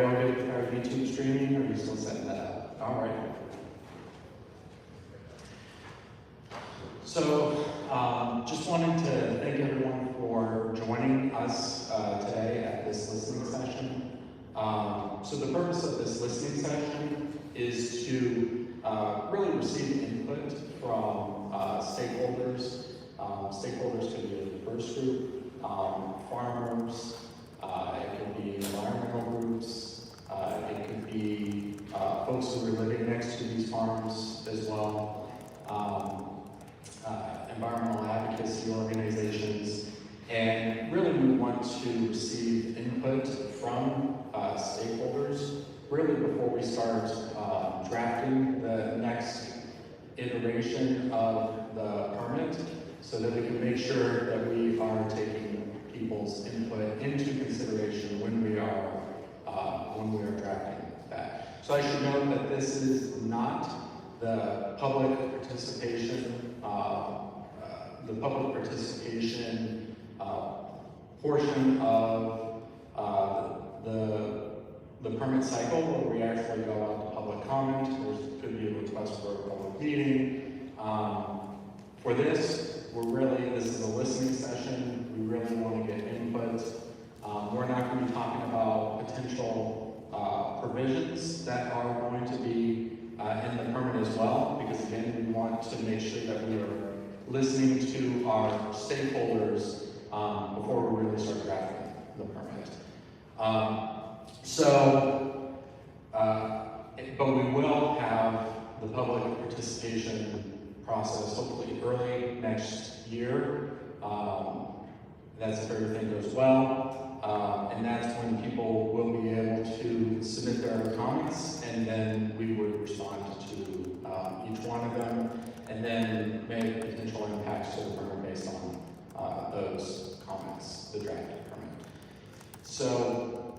we all good with our YouTube streaming, or are you still setting that up? All right. So, just wanted to thank everyone for joining us today at this listening session. So the purpose of this listening session is to really receive input from stakeholders. Stakeholders could be a diverse group, farmers, it could be environmental groups, it could be folks who are living next to these farms as well. Environmental advocacy organizations, and really we want to receive input from stakeholders really before we start drafting the next iteration of the permit, so that we can make sure that we are taking people's input into consideration when we are drafting that. So I should note that this is not the public participation portion of the permit cycle, where we actually go out to public comment. There could be a request for a public meeting. For this, this is a listening session. We really want to get input. We're not going to be talking about potential provisions that are going to be in the permit as well, because again, we want to make sure that we are listening to our stakeholders before we really start drafting the permit. But we will have the public participation process hopefully early next year. That's if everything goes well. And that's when people will be able to submit their comments, and then we would respond to each one of them, and then make potential impacts to the permit based on those comments, the drafted permit. So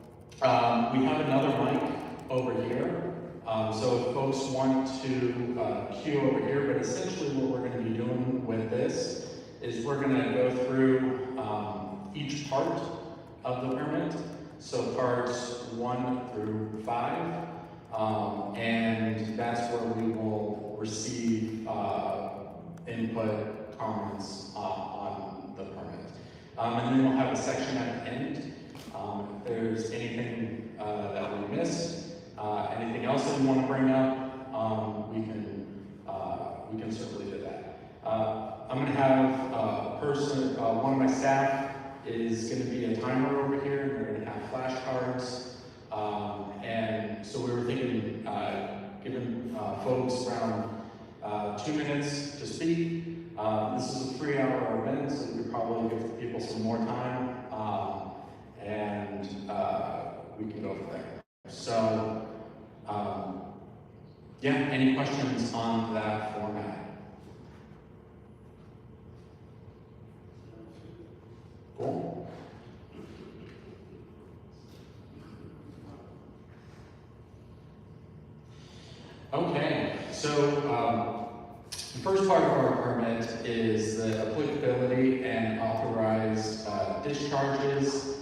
we have another mic over here. So if folks want to queue over here, but essentially what we're going to be doing with this is we're going to go through each part of the permit, so parts 1 through 5, and that's where we will receive input, comments on the permit. And then we'll have a section at the end. If there's anything that we missed, anything else that we want to bring up, we can certainly do that. I'm going to have a person, one of my staff is going to be a timer over here, and they're going to have flashcards. And so we were thinking, giving folks around 2 minutes to speak. This is a 3-hour event, so we could probably give people some more time, and we can go from there. So, yeah, any questions on that format? Cool. Okay, so the first part of our permit is the applicability and authorized discharges.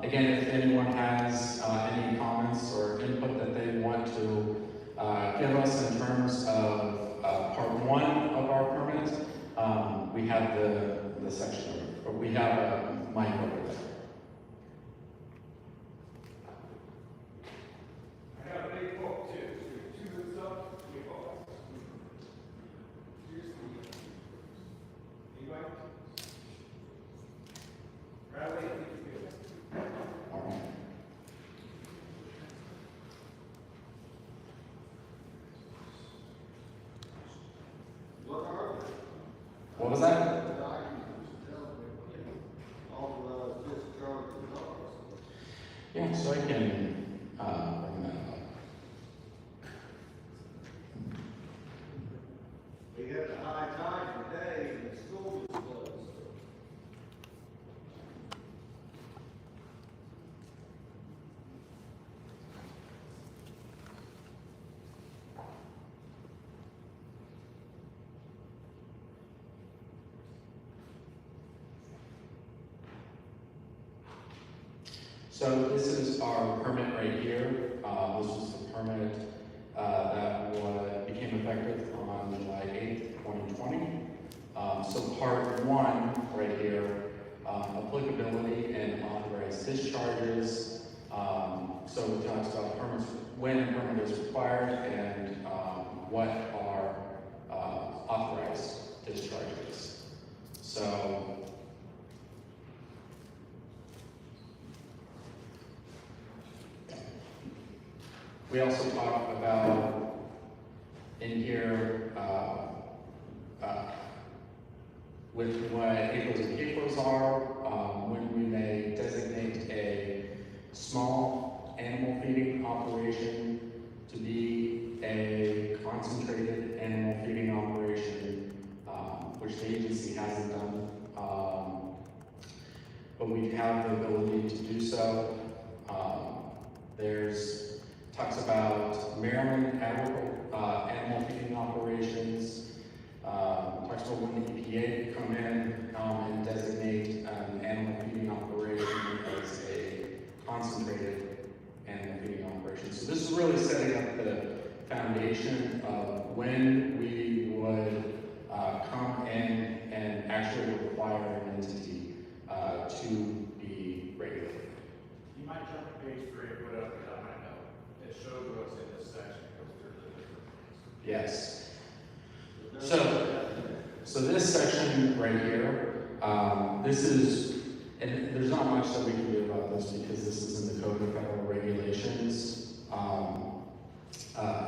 Again, if anyone has any comments or input that they want to give us in terms of part 1 of our permit, we have the section, or we have a mic over there. I got a big book too. 2 minutes up, 3 books. Anybody? Bradley, All right. what was that? All this So this is our permit right here. This was the permit that became effective on July 8th, 2020. So part one right here, applicability and authorized discharges. So it talks about permits, when a permit is required, and what are authorized discharges. So we also talk about in here with what APOs and CAPOs are, when we may designate a small animal feeding operation to be a concentrated animal feeding operation, which the agency hasn't done, but we have the ability to do so. There's talks about Maryland animal feeding operations. Talks about when the EPA can come in and designate an animal feeding operation as a concentrated animal feeding operation. So this is really setting up the foundation of when we would come in and actually require an entity to be regulated. You might jump to page 3 and put up that I might know. It shows what's in this section because there's a different things. Yes. So this section right here, this is, and there's not much that we can do about this because this is in the Code of Federal Regulations.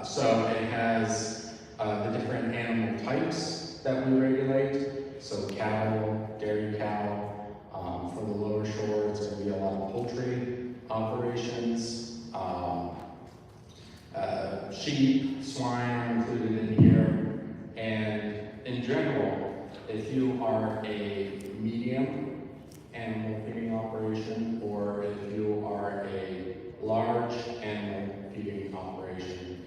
So it has the different animal types that we regulate. So cattle, dairy cow. For the lower shore, it's going to be a lot of poultry operations. Sheep, swine are included in here. And in general, if you are a medium animal feeding operation, or if you are a large animal feeding operation,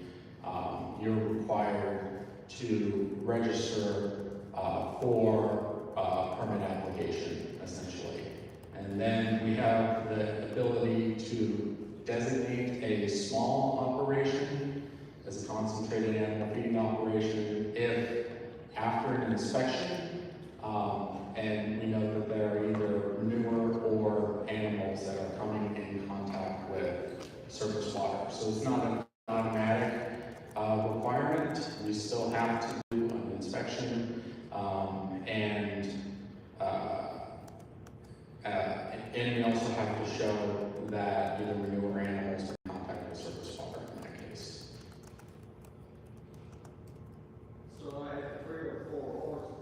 you're required to register for permit application, essentially. And then we have the ability to designate a small operation as a concentrated animal feeding operation if after an inspection, and we know that there are either newer or animals that are coming in contact with surface water. So it's not an automatic requirement. We still have to do an inspection, and we also have to show that either newer animals are in contact with surface water in that case. So I have 3 or 4 horses.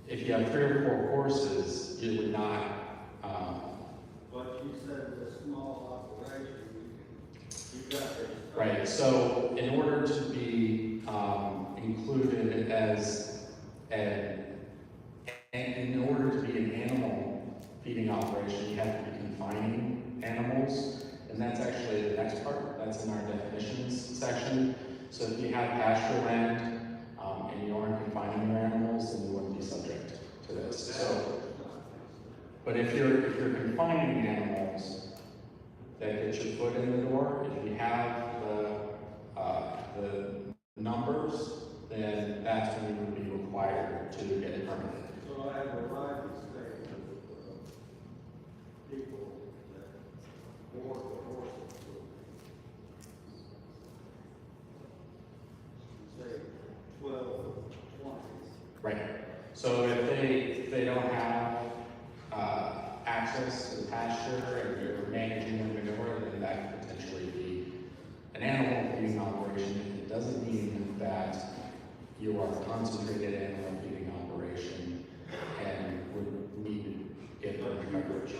If you have 3 or 4 horses, you would not. But you said it's a small operation. You got it. Right. So in order to be included as in order to be an animal feeding operation, you have to be confining animals, and that's actually the next part. That's in our definitions section. So if you have pasture land and you aren't confining your animals, then you wouldn't be subject to this. So, but if you're confining animals, that gets your foot in the door. If you have the numbers, then that's when you would be required to get a permit. So I have a right to stay with people that board the horses. Say 12, 20. Right. So if they don't have access to the pasture and you're managing their manure, then that could potentially be an animal feeding operation. It doesn't mean that you are a concentrated animal feeding operation and would need to get permit coverage.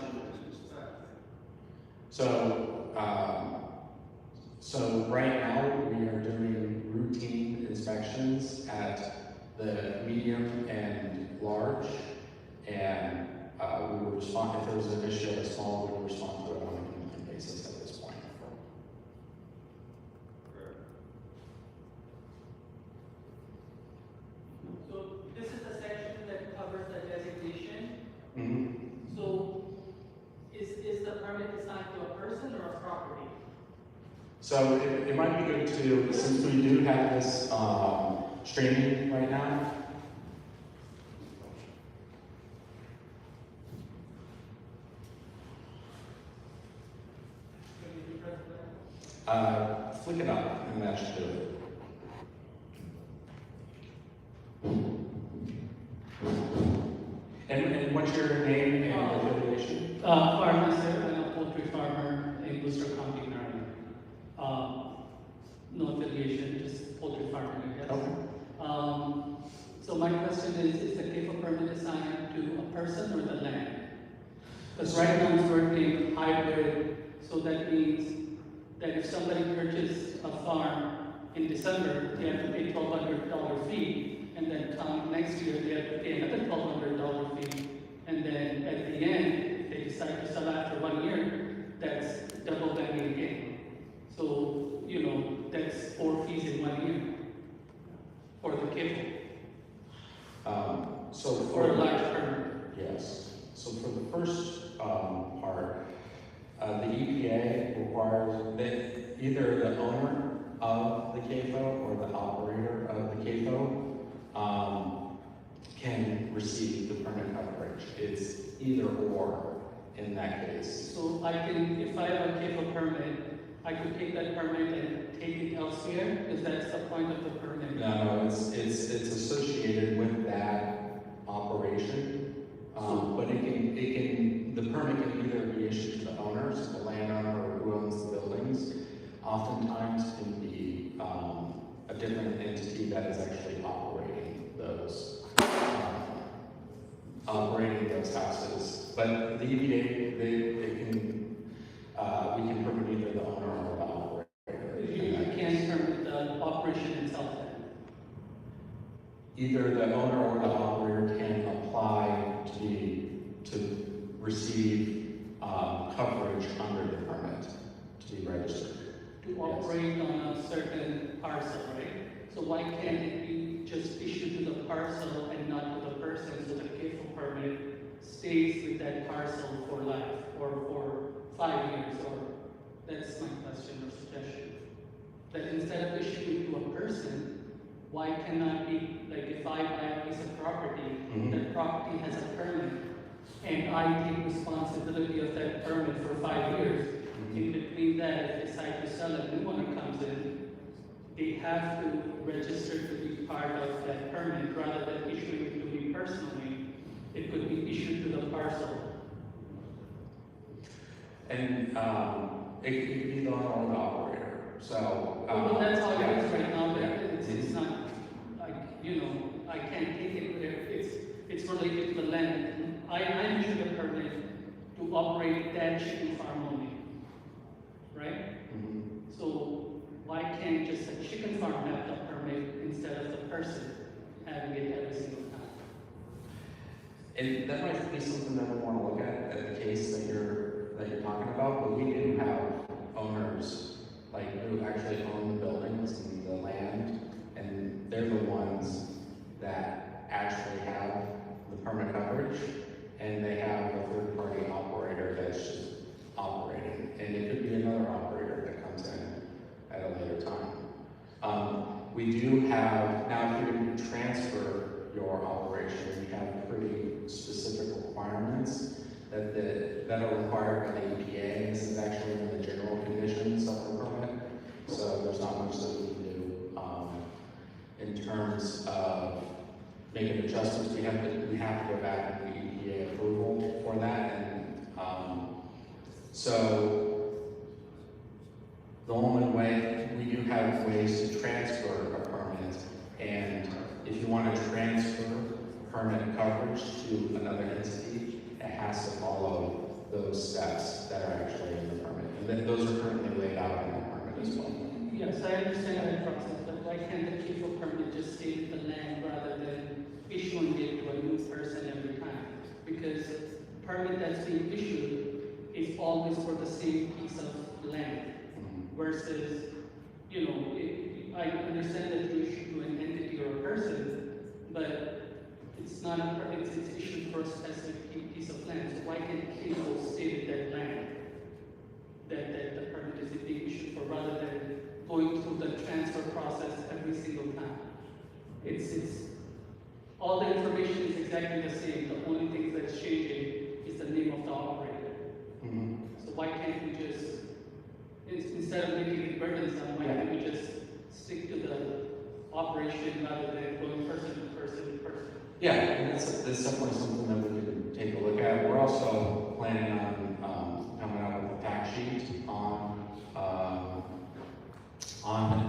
So right now we are doing routine inspections at the medium and large, and we will respond if there was an issue at a small. We will respond to it on a monthly basis at this point. So this is the section that covers the designation. Mm-hmm. So is the permit So it might be good to, since we do have this streaming right now, flick it up and that should do it. And what's your name and affiliation? Farmer, sir, I'm a poultry farmer in Worcester County, Maryland. No affiliation, just poultry farming, I guess. Okay. So my question is the CAFO permit assigned to a person or the land? Because right now it's working hybrid, so that means that if somebody purchased a farm in December, they have to pay $1,200 fee, and then come next year, they have to pay another $1,200 fee, and then at the end, if they decide to sell after 1 year, that's double whammy again. So, you know, that's 4 fees in 1 year for the CAFO, So for a large permit. yes. So for the first part, the EPA requires that either the owner of the CAFO or the operator of the CAFO can receive the permit coverage. It's either or in that case. So I can, if I have a CAFO permit, I could take that permit and take it elsewhere, because that's the point of the permit. No, it's associated with that operation, but the permit can either be issued to the owners, the landowner, or who owns the buildings. Oftentimes can be a different entity that is actually operating those houses. But the EPA, we can permit either the owner or the operator. You can't permit the operation itself then? Either the owner or the operator can apply to receive coverage under the permit to be registered. To operate on a certain parcel, right? So why can't it be just issued to the parcel and not to the person, so the CAFO permit stays with that parcel for life, or for 5 years, or that's my question or suggestion. That instead of issuing to a person, why cannot be, like if I buy a piece of property, that property has a permit, and I take responsibility of that permit for 5 years. In between that, if they decide to sell, a new owner comes in, they have to register to be part of that permit, rather than issuing it to me personally. It could be issued to the parcel. And it could be the owner or the operator. So Well, that's how it is right now, but Yeah. it's not, like, you know, I can't take it, it's related to the land. I'm issued a permit to operate that chicken farm only, right? So why can't just a chicken farm have the permit instead of the person having it every single time? And that might be something that we want to look at the case that you're talking about, but we do have owners who actually own the buildings and the land, and they're the ones that actually have the permit coverage, and they have a third-party operator that's just operating, and it could be another operator that comes in at a later time. We do have, now if you're going to transfer your operation, we have pretty specific requirements that are required by the EPA, and this is actually in the general conditions of the permit, so there's not much that we can do in terms of making adjustments. We have to go back and the EPA approval for that, and so the only way, we do have ways to transfer a permit, and if you want to transfer permit coverage to another entity, it has to follow those steps that are actually in the permit, and then those are currently laid out in the permit as well. Yes, I understand that process, but why can't the CAFO permit just stay with the land rather than issuing it to a new person every time? Because the permit that's being issued is always for the same piece of land, versus, you know, I understand that you issue to an entity or a person, but it's not it's issued for a specific piece of land. So why can't CAFO stay with that land that the permit is being issued issued for rather than going through the transfer process every single time. It's all the information is exactly the same. The only thing that's changing is the name of the operator. Mhm. So why can't we just, instead of making it burdensome, why can't we just stick to the operation rather than going person to person to person? Yeah, and that's definitely something that we can take a look at. We're also planning on coming out with a fact sheet on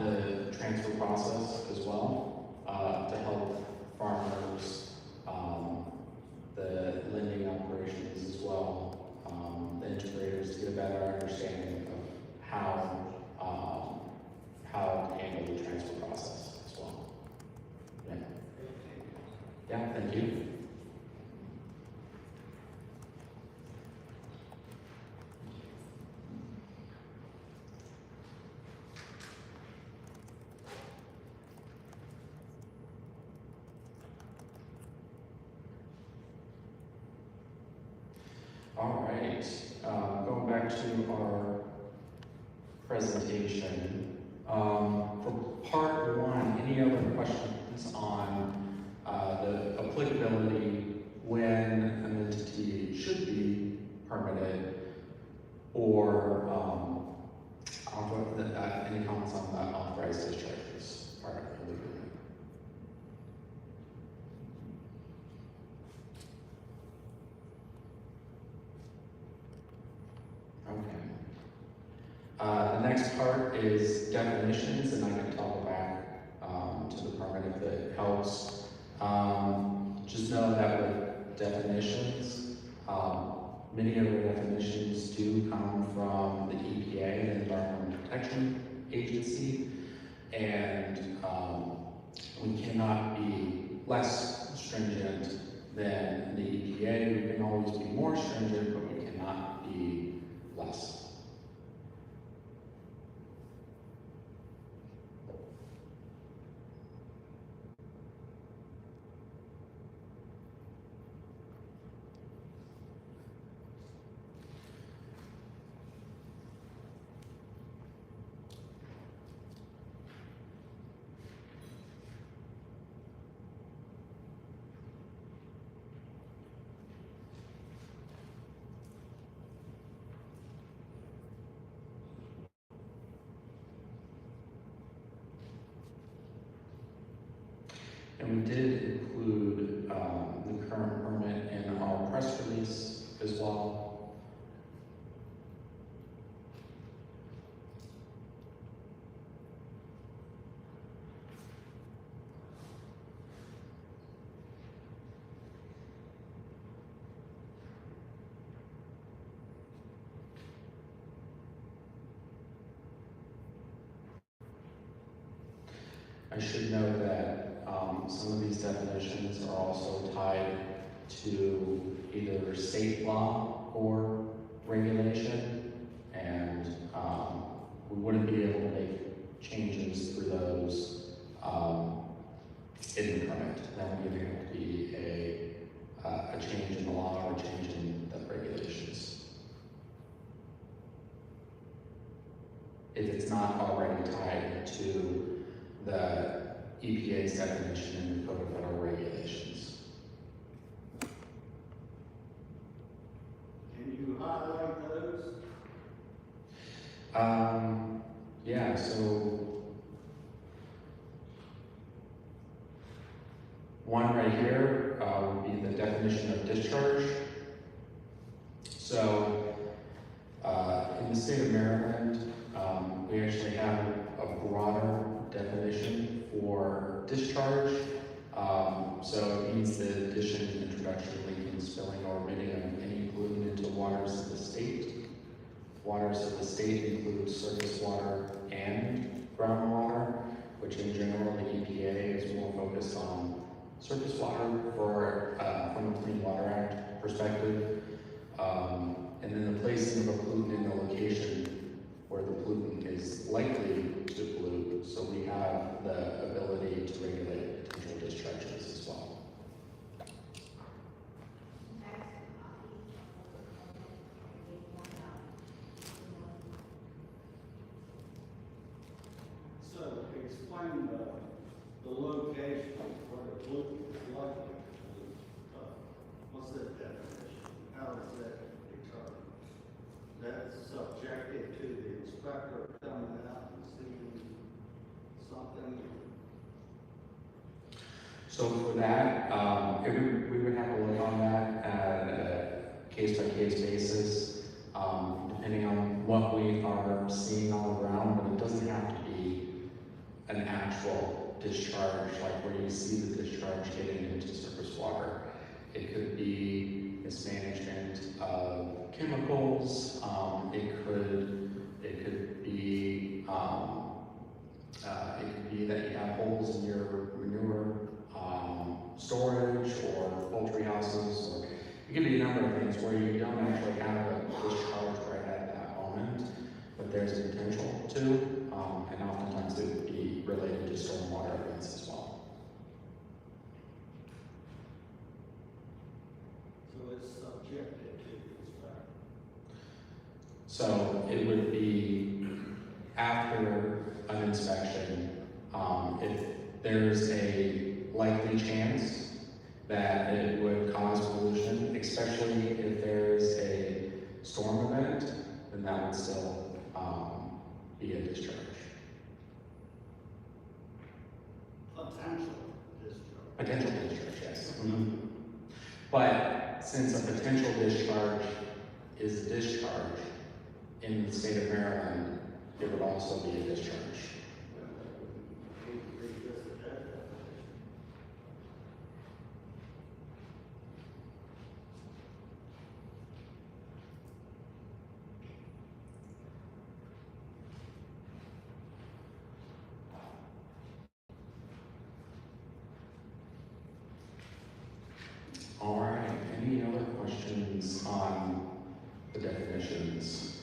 the transfer process as well, to help farmers, the lending operations as well, the integrators to get a better understanding of how to handle the transfer process as well. Yeah. Yeah, thank you. All right, going back to our presentation. For part one, any other questions on the applicability when an entity should be permitted, or any comments on the authorized discharges part of the agreement? Okay. The next part is definitions, and I can toggle back to the permit if it helps. Just know that with definitions, many of the definitions do come from the EPA, the Environmental Protection Agency, and we cannot be less stringent than the EPA. We can always be more stringent, but we cannot be less. And we did include the current permit in our press release as well. I should note that some of these definitions are also tied to either state law or regulation, and we wouldn't be able to make changes through those in the permit. That would either have to be a change in the law or a change in the regulations, if it's not already tied to the EPA's definition in the Code of Federal Regulations. Can you highlight those? Yeah, so one right here would be the definition of discharge. So in the state of Maryland, we actually have a broader definition for discharge. So it means the addition, introduction, leaking, spilling, or emitting of any pollutant into waters of the state. Waters of the state include surface water and groundwater, which in general the EPA is more focused on surface water for from a Clean Water Act perspective. And then the placing of a pollutant in the location where the pollutant is likely to pollute, so we have the ability to regulate potential discharges as well. explain the location where the pollutant is likely to, what's that definition? How is that determined? That's subjected to the inspector coming out and seeing something. So for that, we would have to look on that at a case-by-case basis, depending on what we are seeing on the ground, but it doesn't have to be an actual discharge, like where you see the discharge getting into surface water. It could be mismanagement of chemicals, it could be that you have holes in your manure storage or poultry houses, or it could be a number of things where you don't actually have a discharge right at that moment, but there's a potential to, and oftentimes it would be related to stormwater events as well. So it's subjected to the inspector. So it would be after an inspection, if there's a likely chance that it would cause pollution, especially if there's a storm event, then that would still be a discharge. Potential discharge. Potential discharge, yes. But since a potential discharge is a discharge in the state of Maryland, it would also be a discharge. Revisit that definition. All right, any other questions on the definitions?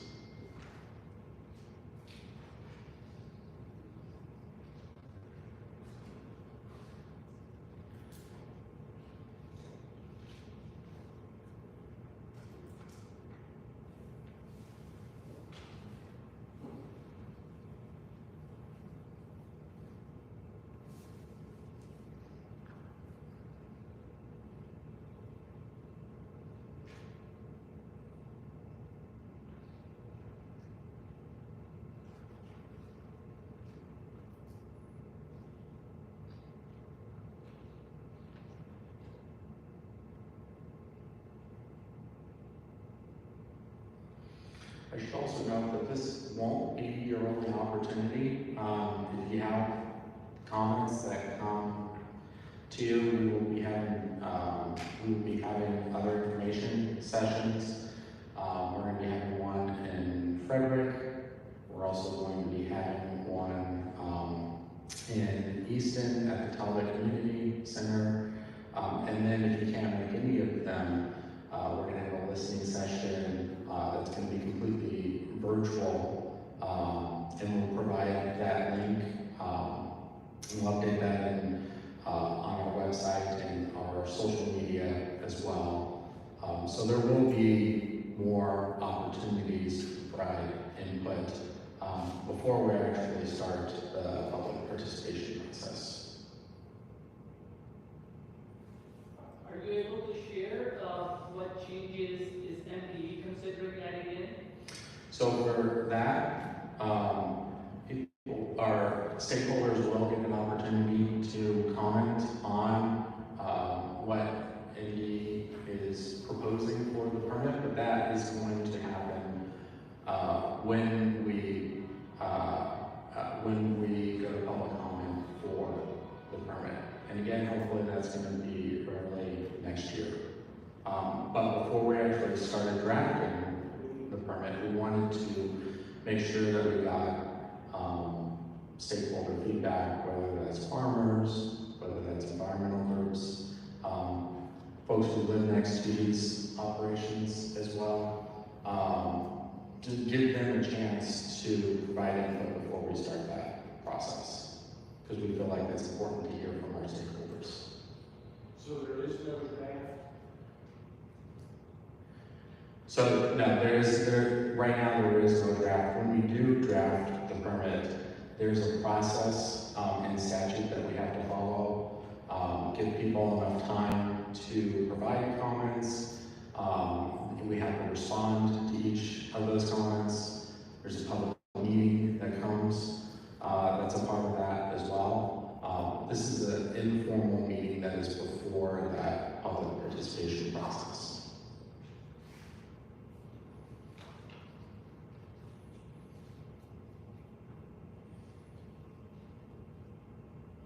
I should also note that this won't be your only opportunity. If you have comments that come to you, we will be having other information sessions. We're going to be having one in Frederick. We're also going to be having one in Easton at the Talbot Community Center. And then if you can't make any of them, we're going to have a listening session that's going to be completely virtual, and we'll provide that link. We'll update that on our website and our social media as well. So there will be more opportunities to provide input before we actually start the public participation process. Are you able to share what changes is MPE considering adding in? So for that, our stakeholders will get an opportunity to comment on what MPE is proposing for the permit, but that is going to happen when we go to public comment for the permit. And again, hopefully that's going to be early next year. But before we actually started drafting the permit, we wanted to make sure that we got stakeholder feedback, whether that's farmers, whether that's environmental groups, folks who live next to these operations as well, to give them a chance to provide input before we start that process, because we feel like it's important to hear from our stakeholders. So there is no draft? So no, right now there is no draft. When we do draft the permit, there's a process in statute that we have to follow, give people enough time to provide comments. We have to respond to each of those comments. There's a public meeting that comes, that's a part of that as well. This is an informal meeting that is before that public participation process.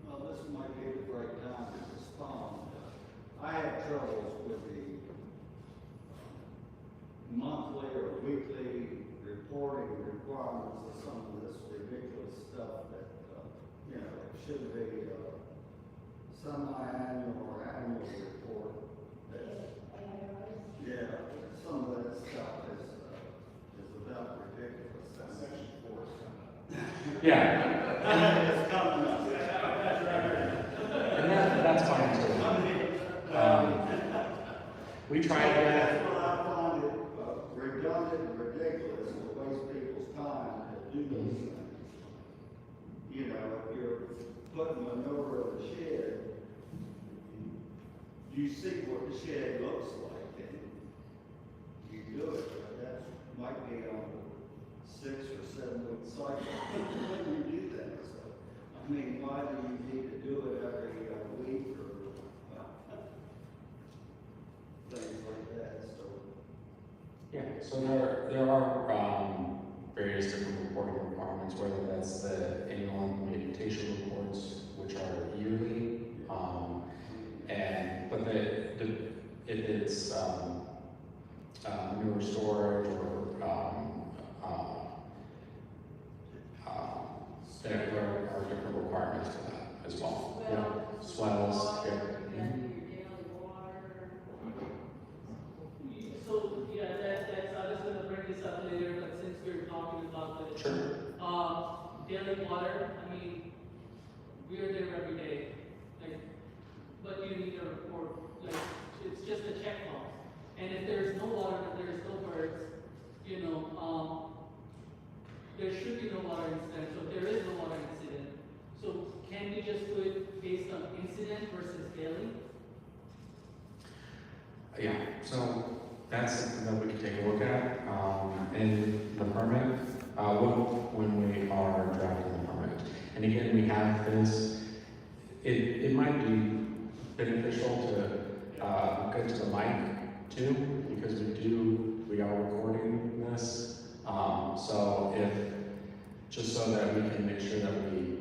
Well, this might be a great time to respond. I have troubles with the monthly or weekly reporting requirements of some of this ridiculous stuff that, it should be a semi-annual or annual report. Yeah, some of that stuff is about ridiculous. That's section 4 is coming up. Yeah. It's coming up. And that's fine too. We tried that. That's what I find it redundant and ridiculous to waste people's time to do these things. If you're putting manure in the shed, you see what the shed looks like and you do it, but that might be on a 6 or 7 week cycle. When you do that, so, why do you need to do it every week or things like that, so. Yeah, so there are various different reporting requirements, whether that's the annual implementation reports, which are yearly, but if it's manure storage or there are different requirements for that as well. Swells. Yeah. So, yeah, I was going to bring this up later, but since we're talking about the Sure. daily water, we're there every day. But you need a report. It's just a check box. And if there's no water, if there's no birds, there should be no water incident. So if there is no water incident, so can we just do it based on incident versus daily? Yeah, so that's something that we can take a look at in the permit when we are drafting the permit. And again, we have this, it might be beneficial to go to the mic too, because we are recording this. So just so that we can make sure that we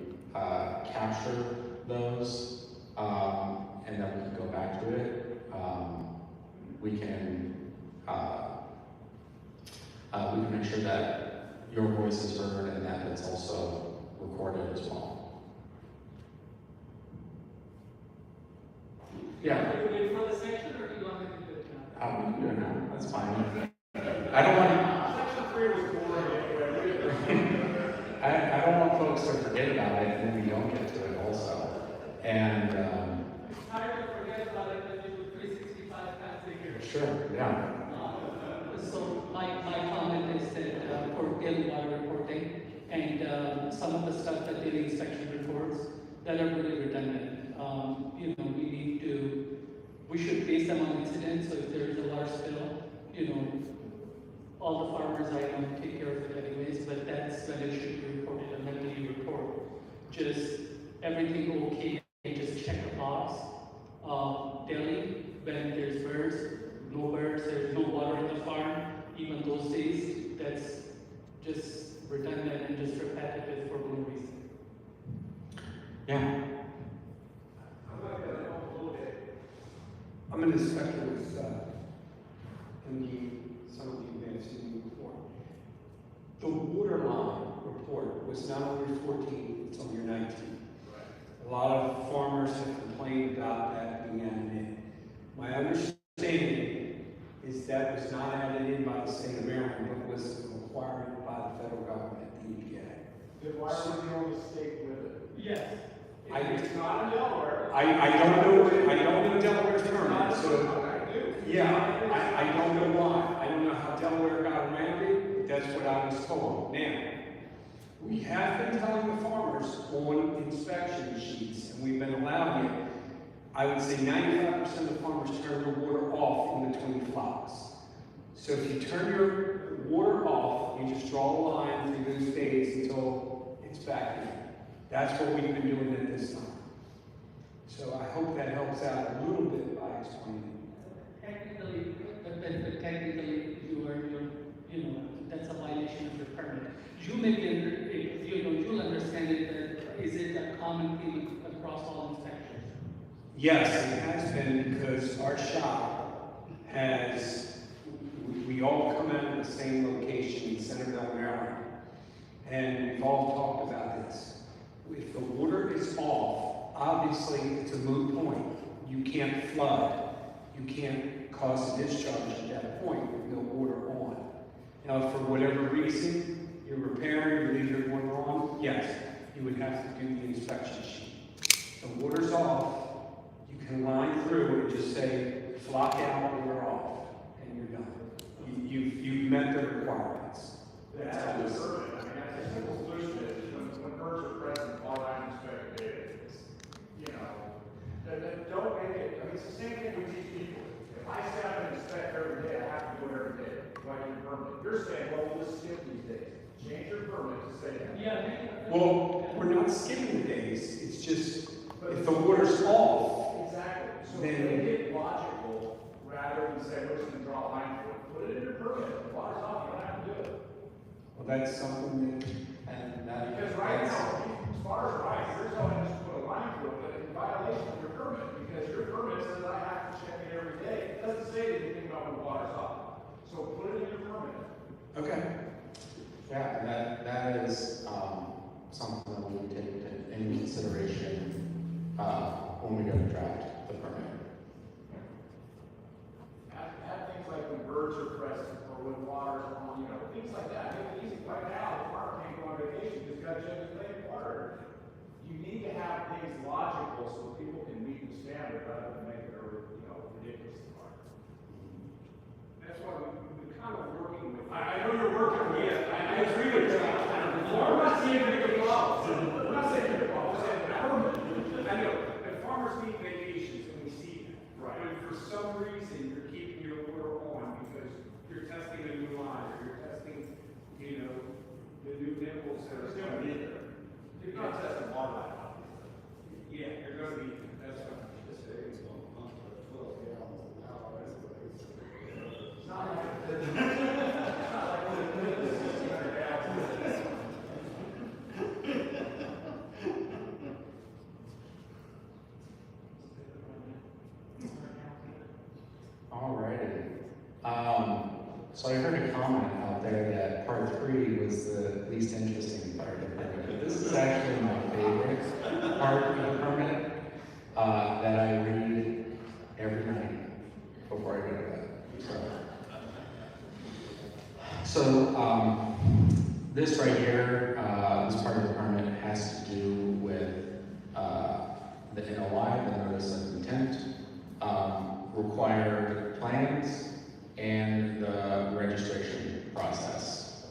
capture those and then we can go back to it. We can make sure that your voice is heard and that it's also recorded as well. Yeah. Do you wait for the section, or do you want me to do it now? We can do it now. That's fine. I don't want. Section 3 was boring anyway. I don't want folks to forget about it and then we don't get to it also. And It's hard to forget about it when you do 365 times a year. sure, yeah. So my comment is that for daily water reporting and some of the stuff that daily inspection reports that are really redundant. We should base them on incidents. So if there is a water spill, all the farmers I know take care of it anyways, but that's when it should be reported on the daily report. Just everything okay, just check the box. Daily, when there's birds, no birds, there's no water in the farm, even those days, that's just redundant and just repetitive for no reason. Yeah. I'm an inspector with some of you may have seen me before. The water line report was not on your 14, it's on your 19. Right. A lot of farmers have complained about that being added in. My understanding is that was not added in by the state of Maryland, but was a requirement by the federal government, the EPA. Then why would you only state with it? Yes. It's not in Delaware. I don't know Delaware's permit, so yeah, I don't know why. I don't know how Delaware got around it, but that's what I was told. Now, We have been telling the farmers on inspection sheets, and we've been allowing it. I would say 95% of the farmers turn their water off in between flocks. So if you turn your water off, you just draw a line through those days until it's back in. That's what we've been doing at this time. So I hope that helps out a little bit by explaining. Technically, but technically, that's a violation of your permit. You may be, you'll understand it, but is it a common theme across all inspections? Yes, it has been because our shop has, we all come out of the same location in Centerville, Maryland. And we've all talked about this. If the water is off, obviously it's a moot point. You can't flood. You can't cause a discharge at that point with no water on. Now, for whatever reason, you're repairing, you leave your water on, yes, you would have to do the inspection sheet. The water's off, you can line through and just say, flock out, water off, and you're done. You've met the requirements. That's how we serve it. I mean, that's a simple solution is when birds are present, all I inspect data is, don't make it, I mean, it's the same thing we teach people. If I say I'm going to inspect every day, I have to do it every day. Why do you permit? You're saying, well, we'll just skip these days. Change your permit to say that. Yeah. Well, we're not skipping the days, it's just, if the water's off, Exactly. So then- make it logical rather than say, we're just going to draw a line for it. Put it in your permit. If the water's off, you don't have to do it. well, that's something that, And that, Because right now, as far as right, you're telling us to put a line through it, but in violation of your permit, because your permit says I have to check it every day. It doesn't say anything about when the water's off. So put it in your permit. okay. yeah, and that is, something that we would take into consideration, when we go to draft the permit. Have things like when birds are present, or when water's on, things like that. Make it easy. Right now, the farmer can't go on vacation, just gotta check his lake water. You need to have things logical so people can meet the standard rather than make it a, ridiculous environment. That's why we're kind of working with. I know you're working with it. I agree with you. I'm not saying you're big problems. I'm not saying you're big problems. I'm saying permanent. I know, and farmers need vacations, and we see that. Right. But for some reason, you're keeping your water on because you're testing a new line, or you're testing, the new nipples that are going to be there. You're not testing water line, obviously. Yeah, you're going to be, that's what I'm just saying. It's not like. Alrighty. So I heard a comment out there that part 3 was the least interesting part of the permit, but this is actually my favorite part of the permit, that I read every night before I go to bed. So this right here, this part of the permit has to do with the NOI, the notice of intent, required plans, and the registration process.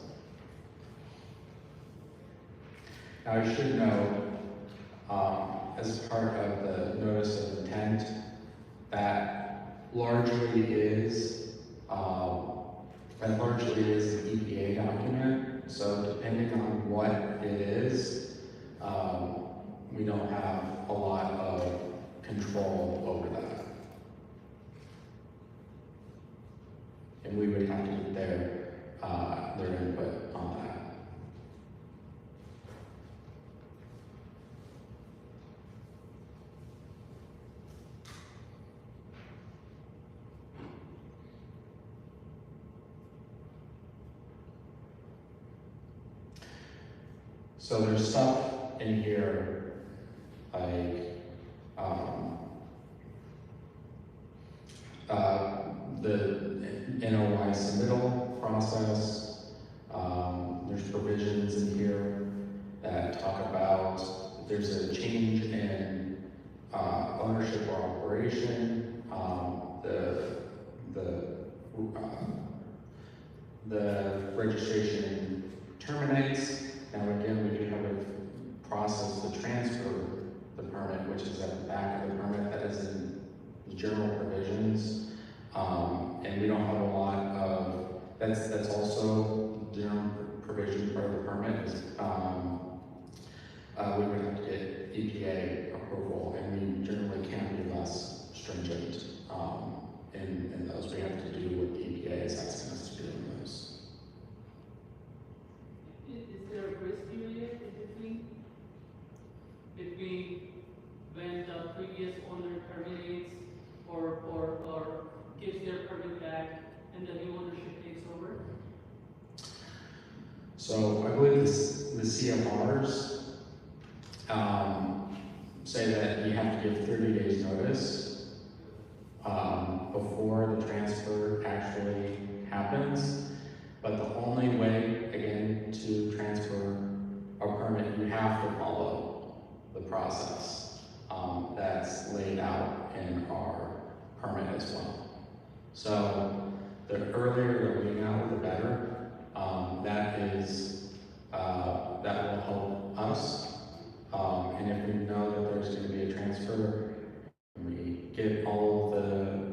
Now I should note, as part of the notice of intent, that largely is an EPA document. So depending on what it is, we don't have a lot of control over that. And we would have to get their input on that. So there's stuff in here like the NOI submittal process. There's provisions in here that talk about if there's a change in ownership or operation, the registration terminates, Now, again, we do have a process to transfer the permit, which is at the back of the permit, that is in the general provisions. And we don't have a lot of, that's also general provision part of the permit is, we would have to get EPA approval, and we generally can be less stringent, in those. We have to do what the EPA is asking us to do in those. Is there a grace period in between when the previous owner terminates or gives their permit back and the new ownership takes over? So I believe the CFRs say that you have to give 30 days notice before the transfer actually happens. But the only way, again, to transfer a permit, you have to follow the process that's laid out in our permit as well. So the earlier the lean out, the better. That will help us. And if we know that there's going to be a transfer, we get all of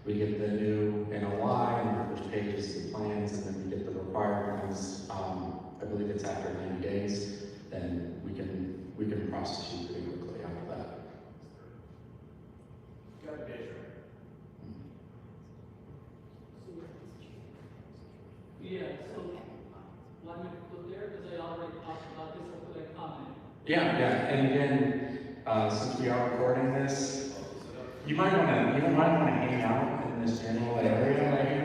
we get the new NOI and which pages the plans, and then we get the required plans. I believe it's after 90 days. Then we can prosecute pretty quickly after that. Got a picture. Yeah, so want me to go there because I already talked about this or could I comment? Yeah, and again, since we are recording this, you might want to hang out in this general area right here.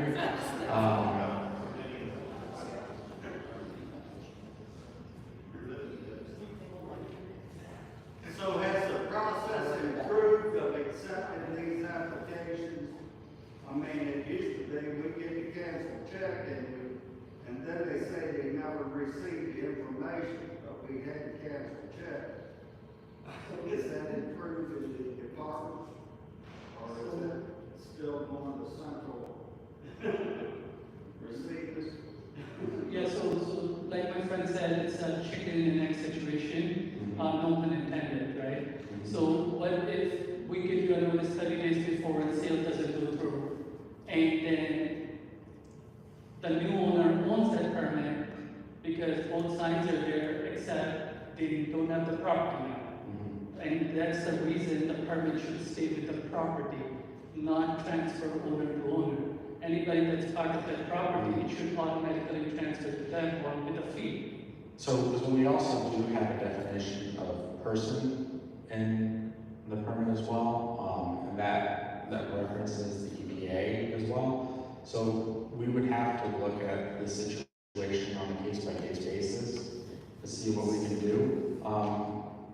So has the process improved of accepting these applications? I mean, it used to be we get a canceled check and then they say they never received the information, but we had a canceled check. Is that improved in the department? Or is it still going to central receivers? Yeah, so like my friend said, it's a chicken and egg situation, no pun intended, right? So what if we give you a notice 30 days before and sale doesn't go through? And then the new owner owns that permit because both sides are there except they don't have the property now. And that's the reason the permit should stay with the property, not transfer owner to owner. Anybody that's part of that property, it should automatically transfer to them or with a fee. So we also do have a definition of person in the permit as well, and that references the EPA as well. So we would have to look at the situation on a case-by-case basis to see what we can do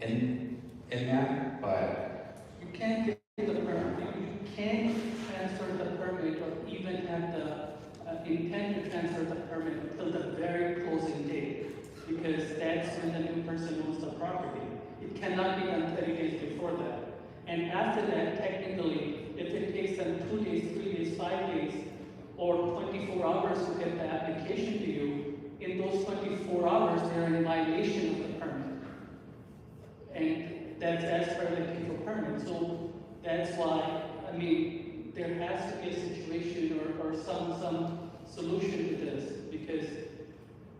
in that, but You can't get the permit, you can't transfer the permit or even have the intent to transfer the permit until the very closing date, because that's when the new person owns the property. It cannot be done 30 days before that. And after that, technically, if it takes them 2 days, 3 days, 5 days, or 24 hours to get the application to you, in those 24 hours, they're in violation of the permit. And that's as per the people permit. So that's why, I mean, there has to be a situation or some solution to this, because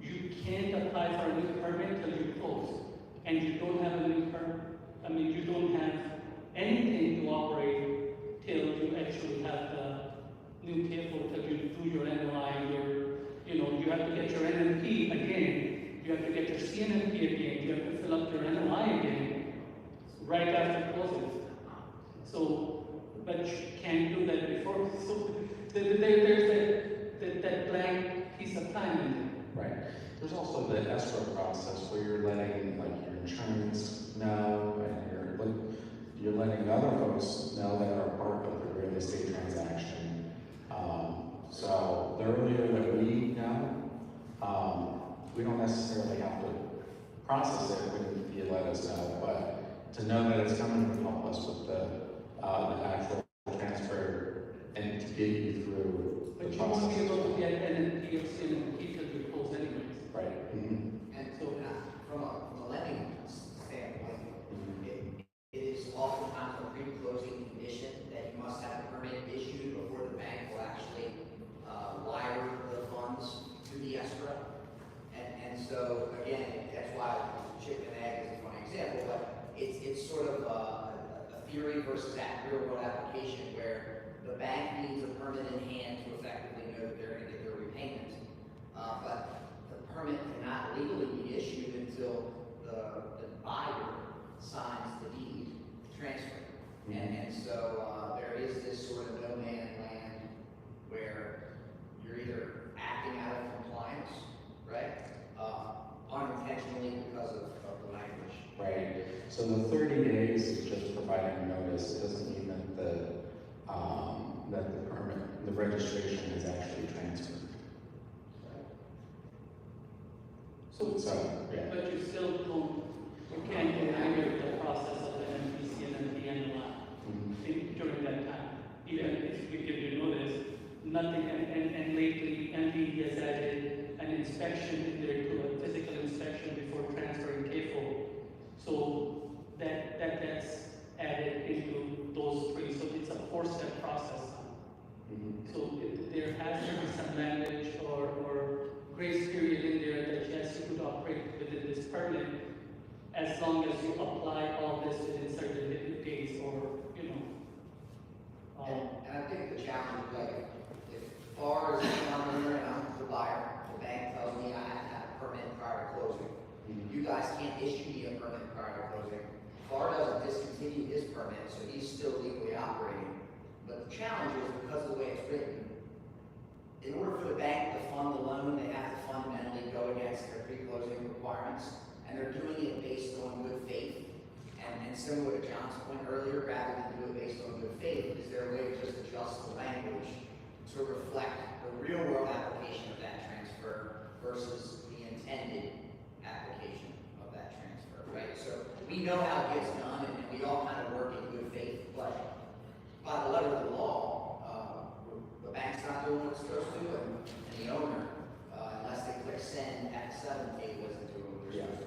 you can't apply for a new permit till you close. And you don't have a new permit, I mean, you don't have anything to operate till you actually have the new table, till you do your NOI, you have to get your NMP again, you have to get your CNMP again, you have to fill up your NOI again, right after closing. So, but you can't do that before, so there's that blank piece of time in there. right. There's also the escrow process where you're letting like your insurance know, and you're letting other folks know that are part of the real estate transaction. So the earlier that we know, we don't necessarily have to process it when you let us know, but to know that it's coming would help us with the actual transfer and to get you through But the you won't be process. able to get NMP or CNMP till you close anyways. Right. it's sort of a theory versus real world application where the bank needs a permit in hand to effectively know that they're going to get their repayment. But the permit cannot legally be issued until the buyer signs the deed to transfer. And so there is this sort of no man land where you're either acting out of compliance, right? Unintentionally because of the language. Right, so the 30 days is just providing notice, it doesn't mean that the permit, the registration is actually transferred. So, yeah. But you still don't, you can't inherit the process of the MPC and the NLI during that time. Even if we give you notice, nothing, and lately MPD has added an inspection in there to a physical inspection before transferring CAFO. So that's added into those three, so it's a 4-step process now. So there has to be some language or grace period in there that yes, you could operate within this permit as long as you apply all this within certain days or, you know. And I think the challenge is like, if FAR is the owner and I'm the buyer, the bank tells me I have to have a permit prior to closing. You guys can't issue me a permit prior to closing. FAR doesn't discontinue his permit, so he's still legally operating. But the challenge is because of the way it's written, in order for the bank to fund the loan, they have to fundamentally go against their pre-closing requirements, and they're doing it based on good faith. And similar to John's point earlier, rather than do it based on good faith, is there a way to just adjust the language to reflect the real world application of that transfer versus the intended application of that transfer, right? So we know how it gets done, and we all kind of work in good faith, but by the letter of the law, the bank's not doing what it's supposed to, and the owner, unless they click send at 7, they wasn't doing what they're supposed to.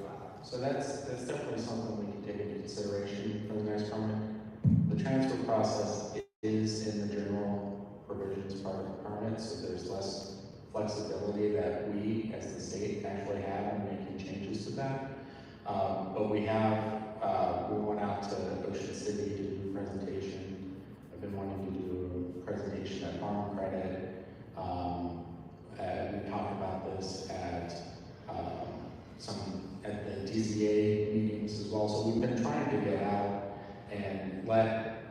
So that's definitely something we can take into consideration for the next permit. The transfer process is in the general provisions part of the permit, so there's less flexibility that we as the state actually have in making changes to that. But we went out to Ocean City to do a presentation. I've been wanting to do a presentation at Farm Credit. And we talked about this at the DZA meetings as well. So we've been trying to get out and let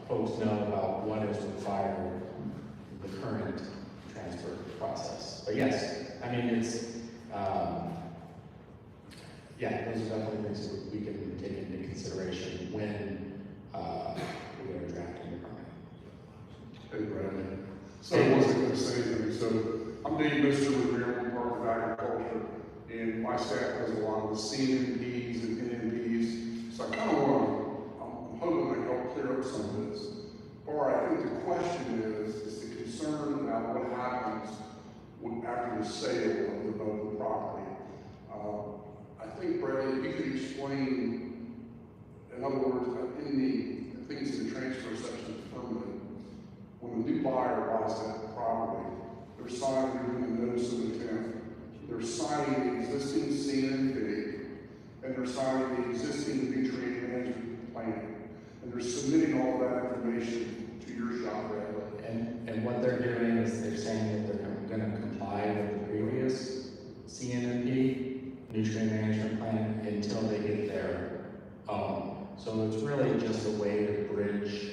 folks know about what is required in the current transfer process. But yes, I mean, it's, yeah, those are definitely things that we can take into consideration when we are drafting the permit. Hey, Brandon. So I wasn't going to say anything. So I'm Dave Mister with Maryland Department of Agriculture, and my staff does a lot with CNMPs and NMPs. So I kind of I'm hoping I can help clear up some of this. Or I think the question is the concern about what happens after the sale of the property. I think, Bradley, if you could explain, in other words, in I think it's in the transfer section of the permit, when the new buyer buys that property, they're signing a notice of intent. They're signing the existing CNP, and they're signing the existing nutrient management plan. And they're submitting all that information to your shop, Bradley. And what they're doing is they're saying that they're going to comply with the previous CNP, nutrient management plan, until they get their own. So it's really just a way to bridge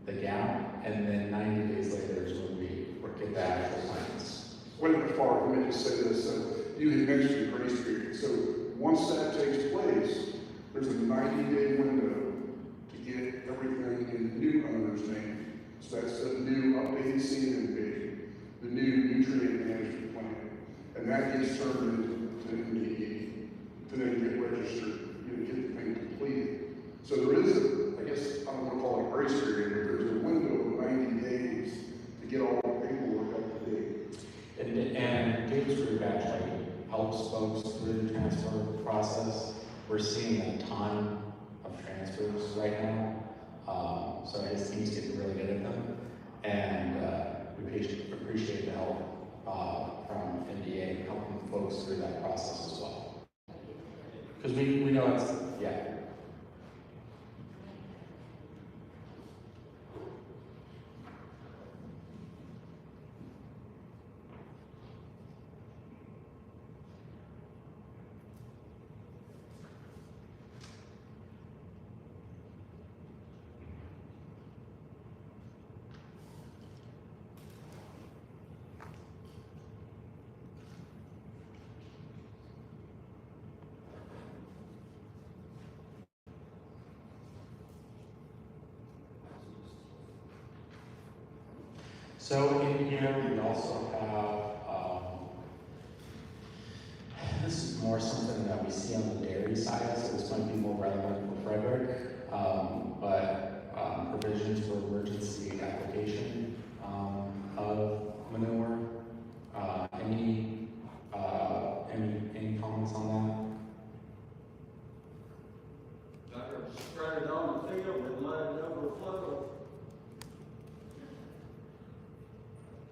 the gap, and then 90 days later is when we get the actual plans. Wait a minute, Farr, let me just say this. You had mentioned the grace period. So once that takes place, there's a 90-day window to get everything in the new owner's name. So that's the new updated CNP, the new nutrient management plan. And that gets turned into MDE to then get registered, get the thing completed. So there is I guess, I don't want to call it a grace period, but there's a window of 90 days to get all the paperwork up to date. And Dave's group actually helps folks through the transfer process. We're seeing a ton of transfers right now. So his team's getting really good at them. And we appreciate the help from NDA helping folks through that process as well. Because we know it's, yeah. So in here, we also have, this is more something that we see on the dairy side, so this might be more relevant for Frederick, provisions for emergency application of manure. Any comments on Better spread it on the field and let it overflow.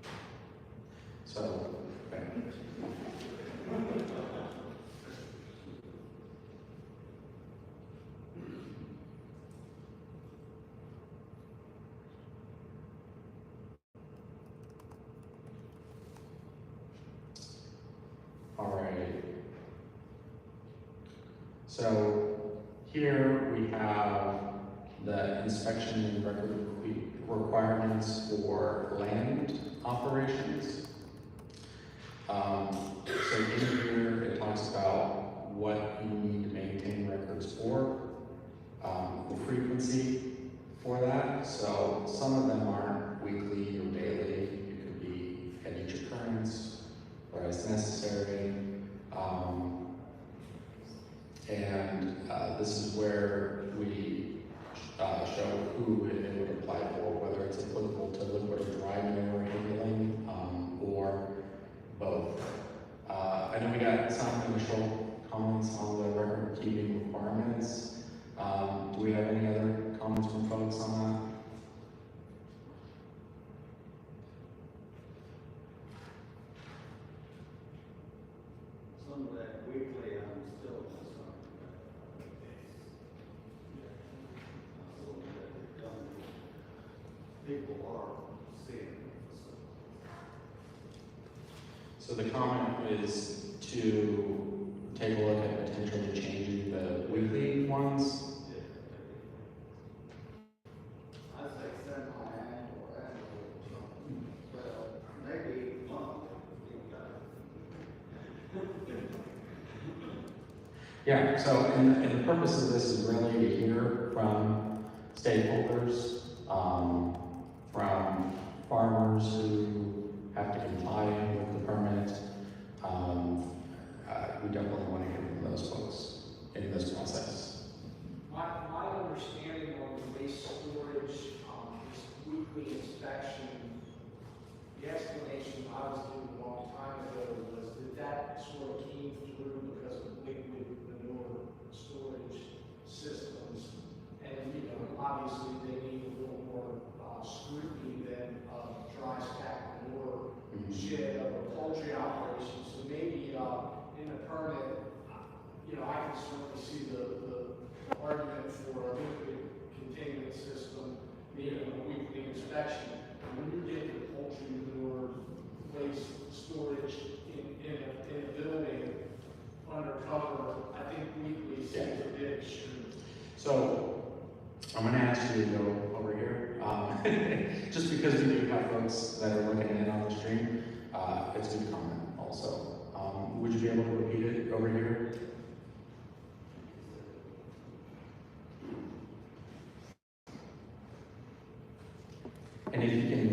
that? So, okay. All right. So here we have the inspection and record requirements for land operations. So in here, it talks about what you need to maintain records for, the frequency for that. So some of them aren't weekly or daily. It could be at each occurrence or as necessary. This is where we show who it would apply for, whether it's applicable to liquid or dry manure handling, or both. I know we got some initial comments on the record keeping requirements. Do we have any other comments from folks on that? Some of that weekly, I'm still concerned about. People are seeing it. So the comment is to take a look at potentially changing the weekly ones. I say semi-annual, well, maybe monthly. Yeah, so and the purpose of this is really to hear from stakeholders, from farmers who have to comply with the permit. We definitely want to hear from those folks in this process. My understanding on the waste storage, this weekly inspection, the explanation I was given a long time ago was that sort of came through because of liquid manure storage systems. And, obviously they need a little more scrutiny than dry stack manure shed of a poultry operation. So maybe in the permit, I can certainly see the argument for a liquid containment system, needing a weekly inspection. And when you get the poultry manure waste storage in a building undercover, I think weekly seems a bit extreme. So I'm going to ask you to go over here, just because we do have folks that are looking in on the stream. It's a good comment also. Would you be able to repeat it over here? And if you can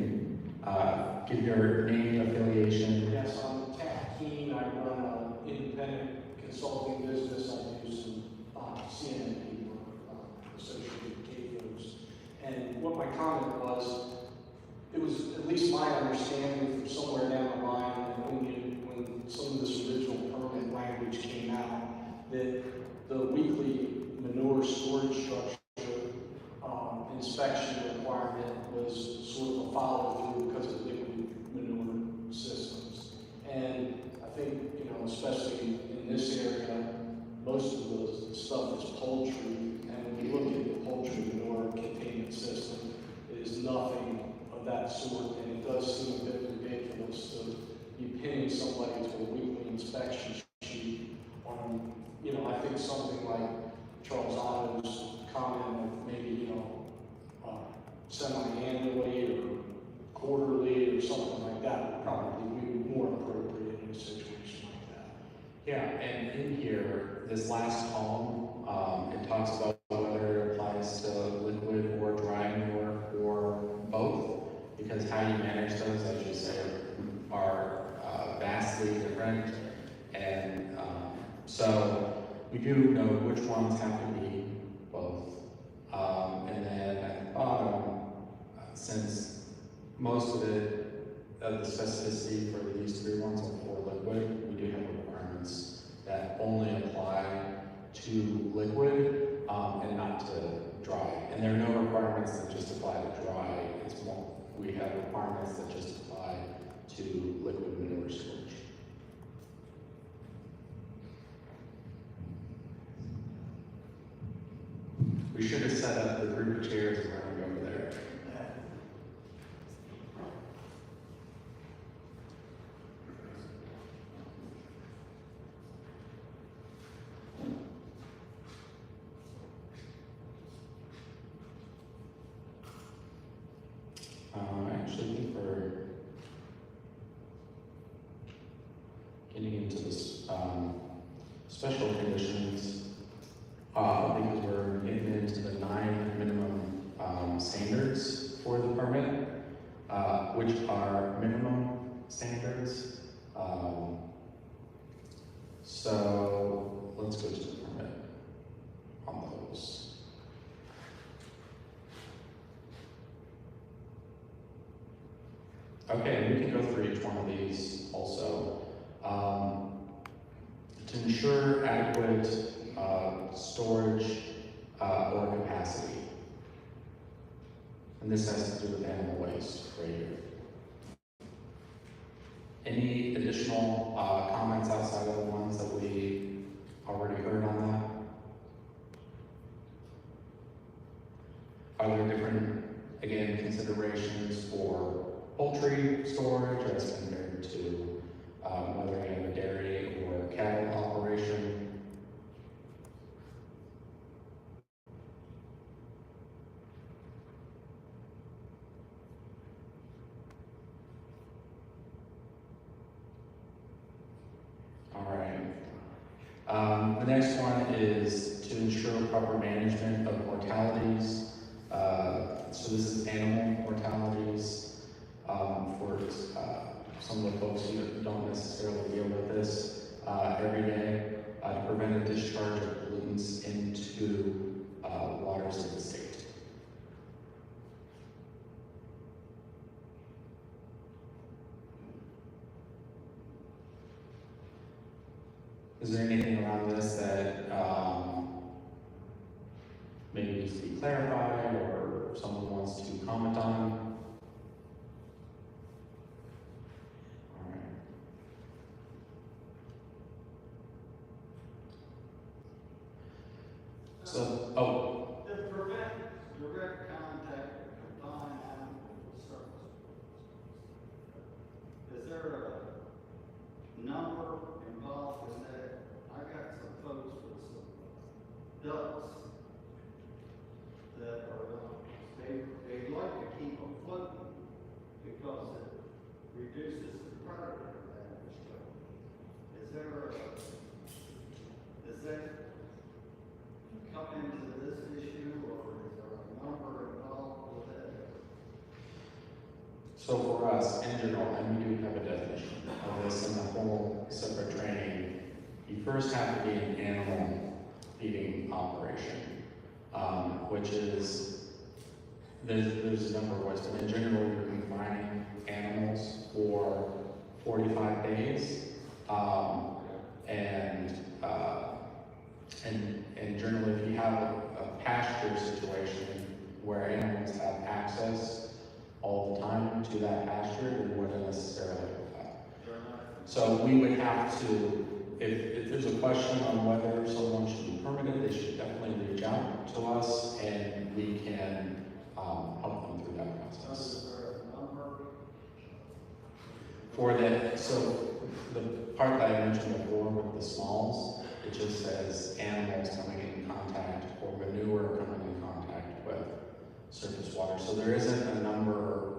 give your name, affiliation. Yes, I'm Tat Keen. I run an independent consulting business. I do some CNNP work associated with CAFOs. And what my comment was, it was at least my understanding from somewhere down the line that when some of this original permit language came out, that the weekly manure storage structure inspection requirement was sort of a follow-through because of liquid manure systems. And I think, especially in this area, most of the stuff is poultry, and when you look at the poultry manure containment system, it is nothing of that sort, and it does seem a bit ridiculous to be pinning somebody to a weekly inspection sheet on, I think something like Charles Otto's comment of maybe, semi-annually or quarterly or something like that would probably be more appropriate in a situation like that. Yeah, and in here, this last column, it talks about whether it applies to liquid or dry manure or both, because how you manage those months have to be both. And then at the bottom, since most of it, the specificity for these 3 ones are for liquid, we do have requirements that only apply to liquid and not to dry. And there are no requirements that just apply to dry. It's more, we have requirements that just apply to liquid manure storage. We should have set up the group of chairs around over there. I actually think we're getting into this special conditions because we're getting into the 9 minimum standards for the permit, which are minimum standards. So let's go to the permit on those. Okay, we can go through each one of these also. To ensure adequate storage or capacity. And this has to do with animal waste right here. Any additional comments outside of the ones that we already heard on that? Are there different, again, considerations for poultry storage as compared to whether you have a dairy or cattle operation? All right. The next one is to ensure proper management of mortalities. So this is animal mortalities. For some of the folks who don't necessarily deal with this every day, to prevent a discharge of pollutants into waters of the state. Is there anything around this that maybe needs to be clarified or someone wants to comment on? So, oh. To prevent direct contact with confined animal surface. Is there a number involved in that? I got some folks with some ducks that are, they like to keep them floating because it reduces the predator damage. Is there is that come into this issue, or is there a number involved with that? So for us, in general, and we do have a definition of this in the whole separate training, you first have to be an animal feeding operation, which is, there's a number of ways, but in general, you're confining animals for 45 days, and generally, if you have a pasture situation where animals have access all the time to that pasture, they wouldn't necessarily have that. So we would have to, if there's a question on whether someone should be permitted, they should definitely reach out to us and we can help them through that process. Is there a number? For that, so the part that I mentioned before with the smalls, it just says animals coming in contact or manure coming in contact with surface water. So there isn't a number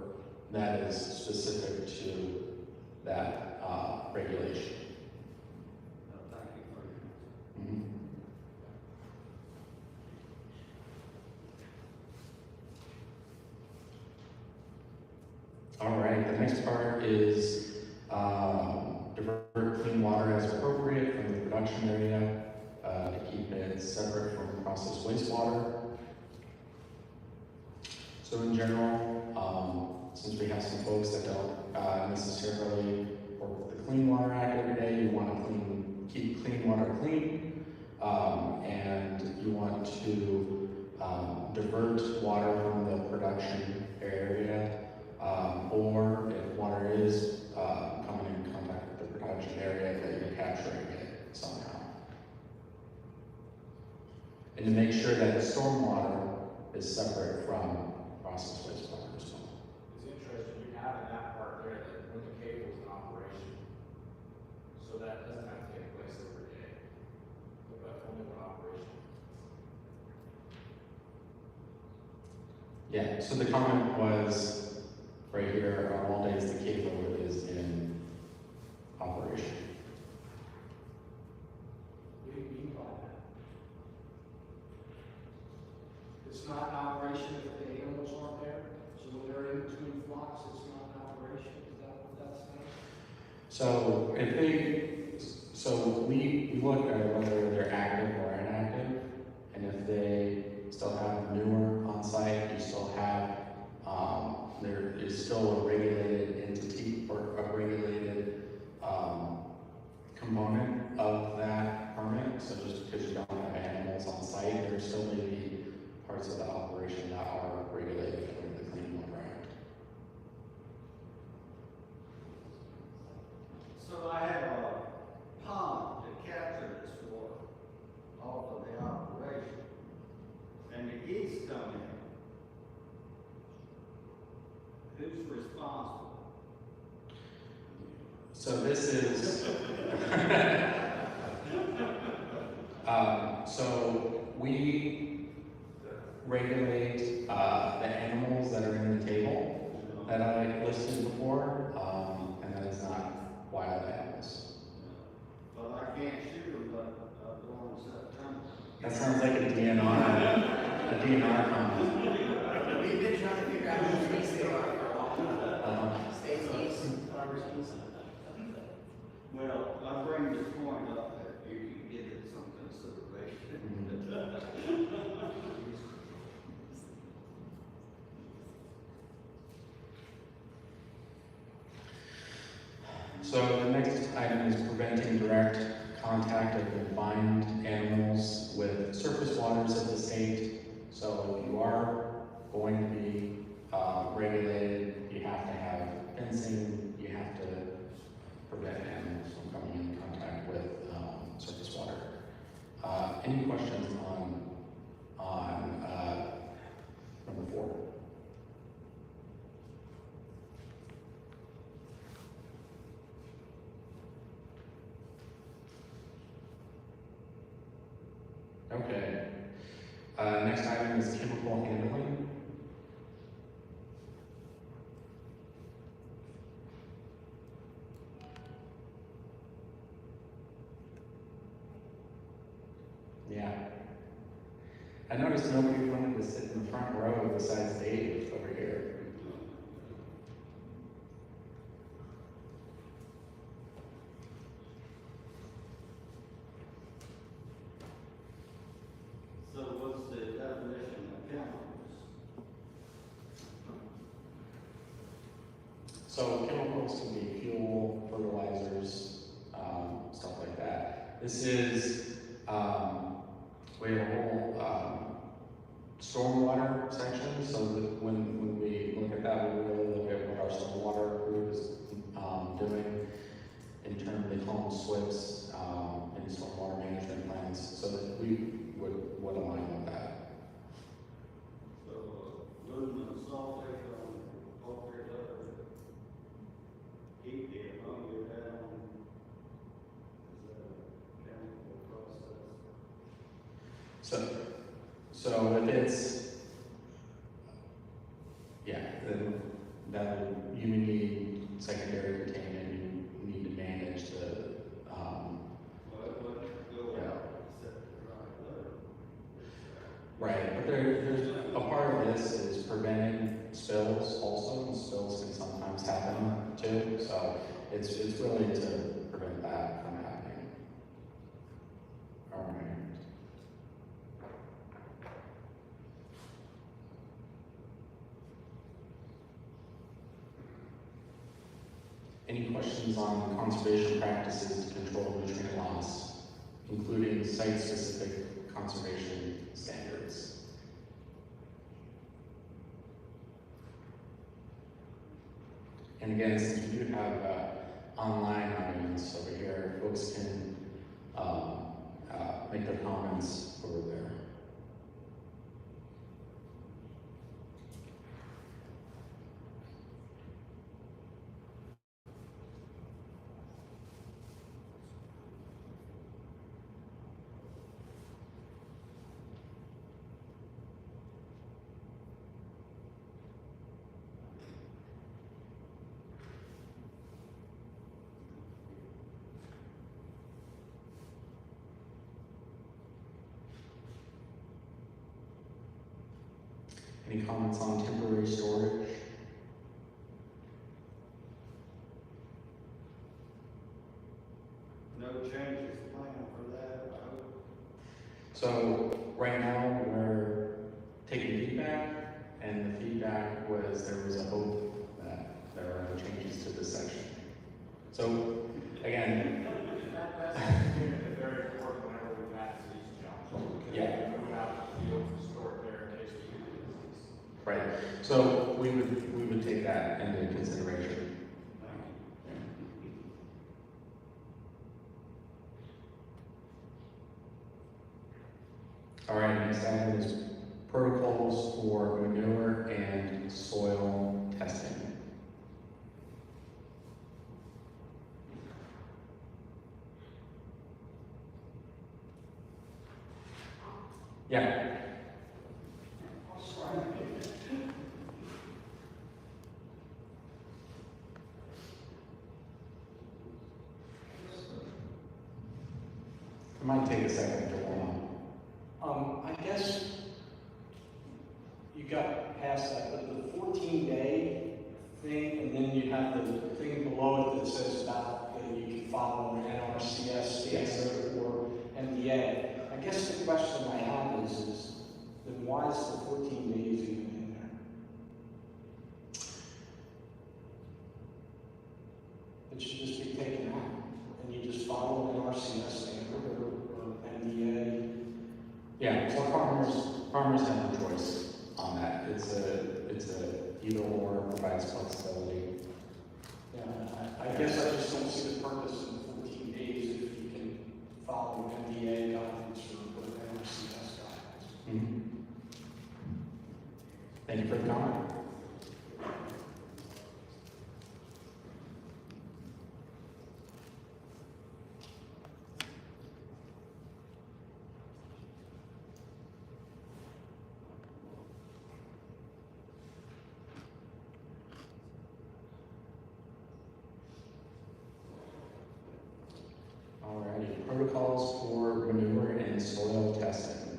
that is specific to that regulation. Thank you for your. Mhm. All right, the next part is divert clean water as appropriate from the production area to keep it separate from processed wastewater. So in general, since we have some folks that don't necessarily work with the Clean Water Act every day, you want to keep clean water clean, and you want to divert water from the production area, or if water is coming in contact with the production area, that you're capturing it somehow. And to make sure that the stormwater is separate from processed wastewater as well. It's interesting, you have in that part there that when the cable is in operation, so that doesn't have to take place every day, but only when operation. Yeah, so the comment was right here, on all days the cable is in operation. What do you mean by that? It's not in operation if the animals aren't there, so when they're in between flocks, it's not in operation, is that what that's saying? So if we look at whether they're active or inactive, and if they still have manure on site, you still have, there is still a regulated entity or a regulated component of that permit. So just because you don't have animals on site, there still may be parts of the operation that are regulated under the Clean Water Act. So I have a pump to capture this water off of the operation, and the geese come in. Who's responsible? So this is, so we regulate the animals that are in the table that I listed before, and that is not wild animals. Well, I can't shoot them, but I'm going to September. That sounds like a DNR comment. We've been trying to figure out whose geese they are for a long time. State's geese, farmers' geese. Well, I bring this point up that you can give it some consideration. So the next item is preventing direct contact of confined animals with surface waters of the state. So if you are going to be regulated, you have to have fencing, you have to prevent animals from coming in contact with surface water. Any questions on number 4? Okay. Next item is chemical handling. Yeah. I noticed nobody wanted to sit in the front row besides Dave over here. So what's the definition of chemicals? So chemicals can be fuel, fertilizers, stuff like that. This is, we have a whole stormwater section, so that when we look at that, we really look at what our stormwater group is doing in terms, they call them SWIPs, in stormwater management plans, so that we would align with that. So, aluminum sulfate on poultry litter, keep the ammonia down, is that a chemical process? So if it's, yeah, then that would, you need secondary containment, you need to manage the, Well, it wouldn't go Yeah. out except the dry litter. right, but there's, a part of this is preventing spills also, and spills can sometimes happen too, so it's really to prevent that from happening. All right. Any questions on conservation practices to control nutrient loss, including site-specific conservation standards? And again, since we do have online audience over here, folks can make their comments over there. Any comments on temporary storage? No changes planned for that, I hope. So right now we're taking feedback, and the feedback was there was a hope that there are no changes to this section. So again, That's very important whenever we pass these jobs. Yeah. We have to deal with store there in case we do business. right. So we would take that into consideration. All right, next item is protocols for manure and soil testing. Yeah. It might take a second to warm up. I guess you got past that, but the 14-day thing, and then you have the thing below it that says about that you can follow an NRCS standard or MDA. I guess the question I have is then why is the 14 days even in there? It should just be taken out, and you just follow an NRCS standard or MDA. Yeah, so farmers have a choice on that. It's a either or, provides flexibility. Yeah, I guess I just don't see the purpose in 14 days if you can follow MDA guidance or NRCS guidance. Mhm. Thank you for the comment. Alrighty, protocols for manure and soil testing.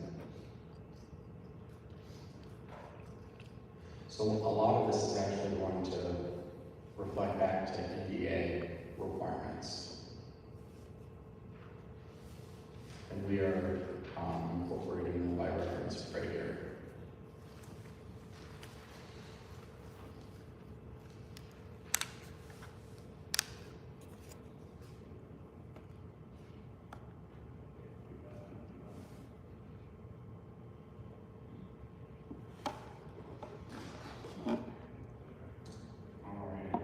So a lot of this is actually going to reflect back to NDA requirements. And we are incorporating them by reference right here. Alright.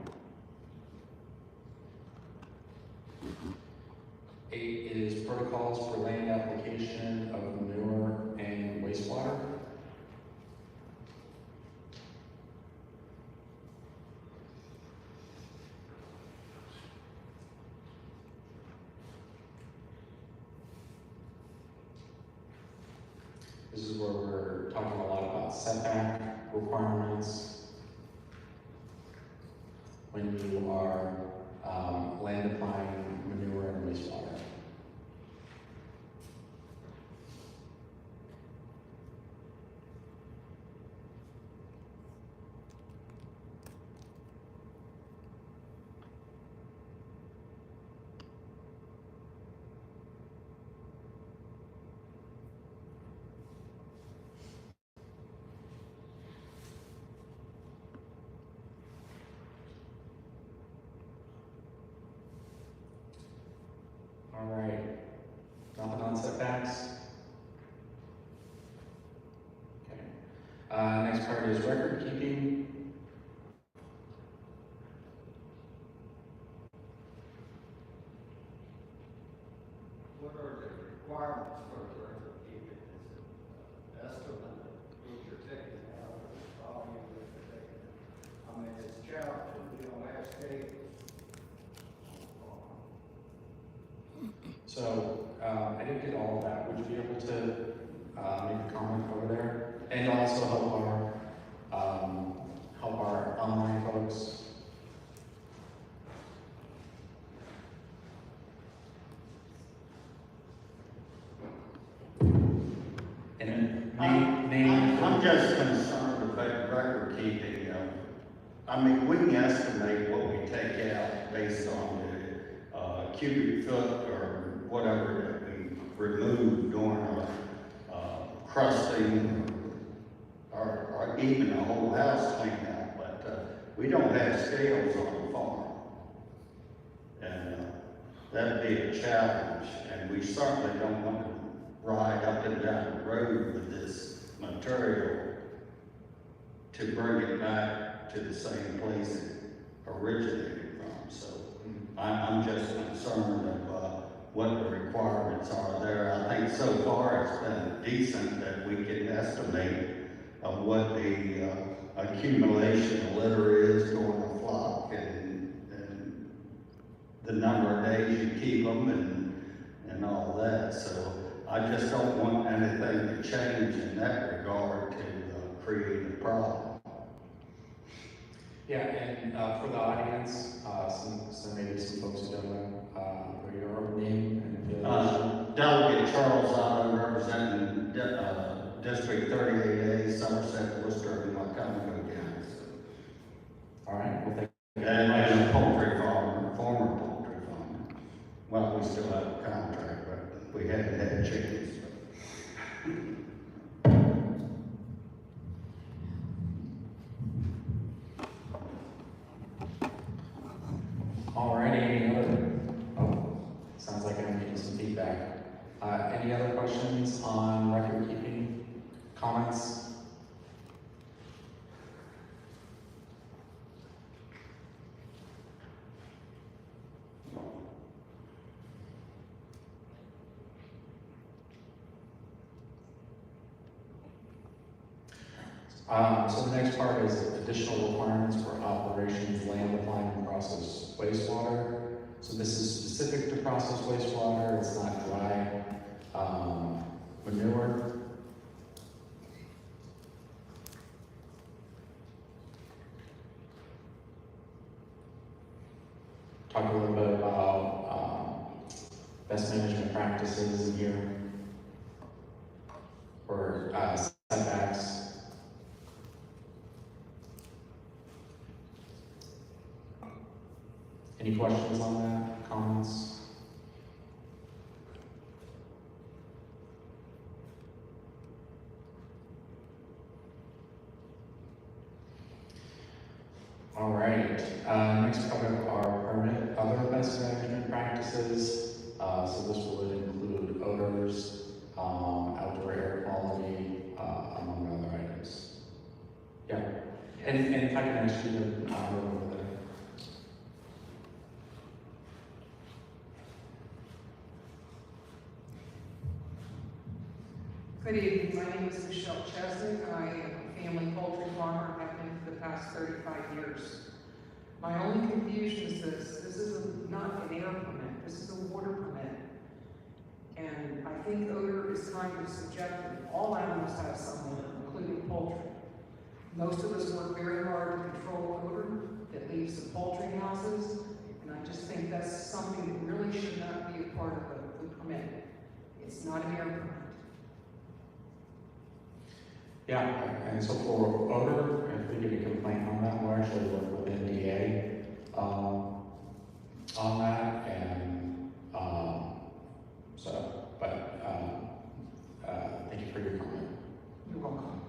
8 is protocols for land application of manure and wastewater. This is where we're talking a lot about setback requirements when you are land applying manure and wastewater. setbacks? Okay. Next part is record keeping. What are the requirements for the record keeping? Is it estimate of what you're taking out, or the volume that you're taking? I mean, it's challenging, we don't have scales. So, I didn't get all of that. Would you be able to make a comment over there? And also help our online folks? And name. I'm just concerned about record keeping. I mean, we can estimate what we take out based on the cubic foot or whatever that we remove during our crusting or even a whole house cleanout, but we don't have scales on the farm. And that'd be a challenge, and we certainly don't want to ride up and down the road with this material to bring it back to the same place it originated from. So I'm just concerned of what the requirements are there. I think so far it's been decent that we can estimate of what the accumulation of litter is during a flock and the number of days you keep them and all that. So I just don't want anything to change in that regard to create a problem. Yeah, and for the audience, so maybe some folks who don't know, for your name and affiliation. Delegate Charles Allen, representing District 38A, Somerset, Worcester, and Montgomery counties. All right, well, thank you. And a poultry farmer, former poultry farmer. Well, we still have a contract, but we haven't had chickens. All right, any other, sounds like I'm getting some feedback. Any other questions on record keeping, comments? So the next part is additional requirements for operations, land applying and process wastewater. So this is specific to process wastewater, it's not dry manure. Talk a little bit about best management practices in here, or setbacks. Any questions on that, comments? All right, next topic are other best management practices. So this will include odors, outdoor air quality, among other items. Yeah, and if I can ask you to move over there. Good evening, my name is Michelle Chesnick. I am a family poultry farmer, have been for the past 35 years. My only confusion is this is not an air permit, this is a water permit. And I think odor is kind of subjective. All animals have some odor, including poultry. Most of us work very hard to control odor that leaves the poultry houses, and I just think that's something that really should not be a part of the permit. It's not an air permit. Yeah, and so for odor, if we get a complaint on that, we'll actually work with NDA on that, and thank you for your comment. You're welcome.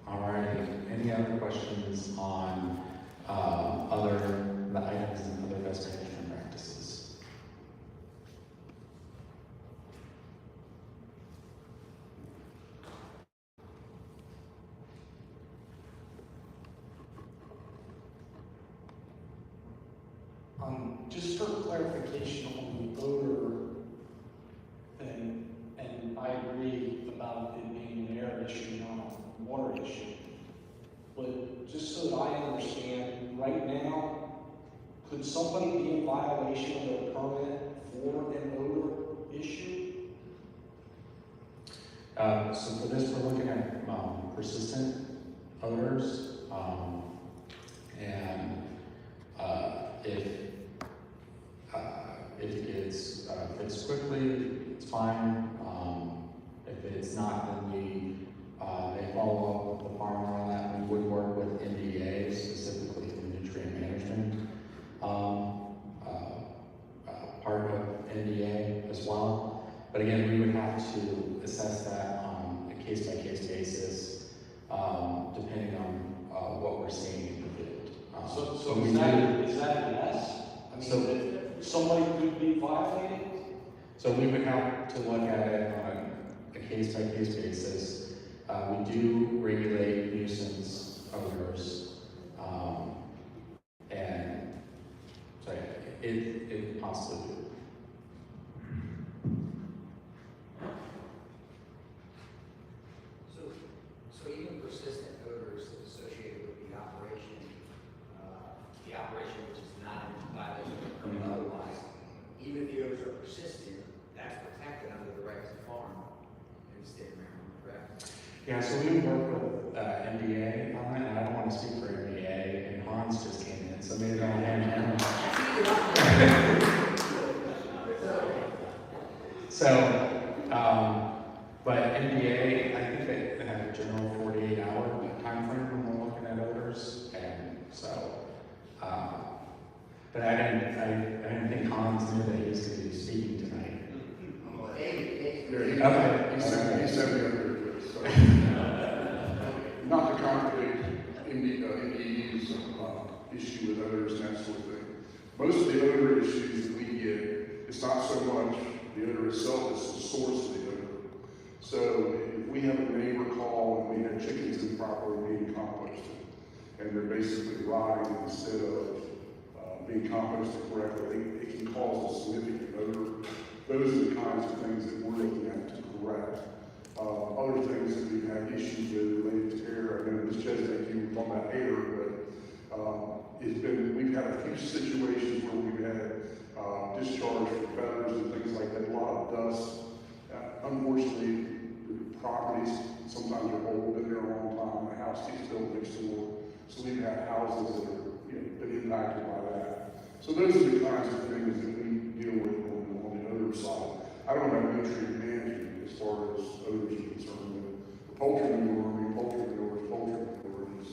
All right, any other questions on other Just for clarification on the odor thing, and I agree about it being an air issue, not a water issue. But just so that I understand, right now, could somebody be in violation of their permit for an odor issue? So for this, we're looking at persistent odors, and if it gets fixed quickly, it's fine. If it's not, then they follow up with the farmer on that. We would work with NDA, specifically the nutrient management part of NDA as well. But again, we would have to assess that on a case-by-case basis, depending on what we're seeing in the field. So we is do- that a yes? I mean, So- if somebody could be violating? So we would have to look at it on a case-by-case basis. We do regulate nuisance odors, and so it possibly do. So even persistent odors associated with the operation which is not in violation of the permit otherwise, even if the odors are persistent, that's protected under the right to farm in the state of Maryland, correct? Yeah, so we work with NDA on that, and I don't want to speak for NDA, and Hans just came in, so maybe I'll hand him. So, but NDA, I think they have a general 48-hour timeframe when we're looking at odors, and so, but I didn't think Hans knew that he was going to be speaking tonight. He sent me up here, so. Not to contradict NDE's issue with odors and that sort of thing. Most of the odor issues that we get, it's not so much the odor itself, it's the source of the odor. So if we have a neighbor call and we have chickens improperly being composted, and they're basically rotting instead of being composted correctly, it can cause a significant odor. Those are the kinds of things that we're looking at to correct. Other things that we've had issues with related to air, I know Ms. Chesnick, you were talking about air, but we've had a few situations where we've had discharge for feathers and things like that, a lot of dust. Unfortunately, the properties sometimes are old, been there a long time, the house gets built next door, so we've had houses that are been impacted by that. So those are the kinds of things that we deal with on the odor side. I don't have nutrient management as far as odors are concerned, but the poultry manure, poultry manure is,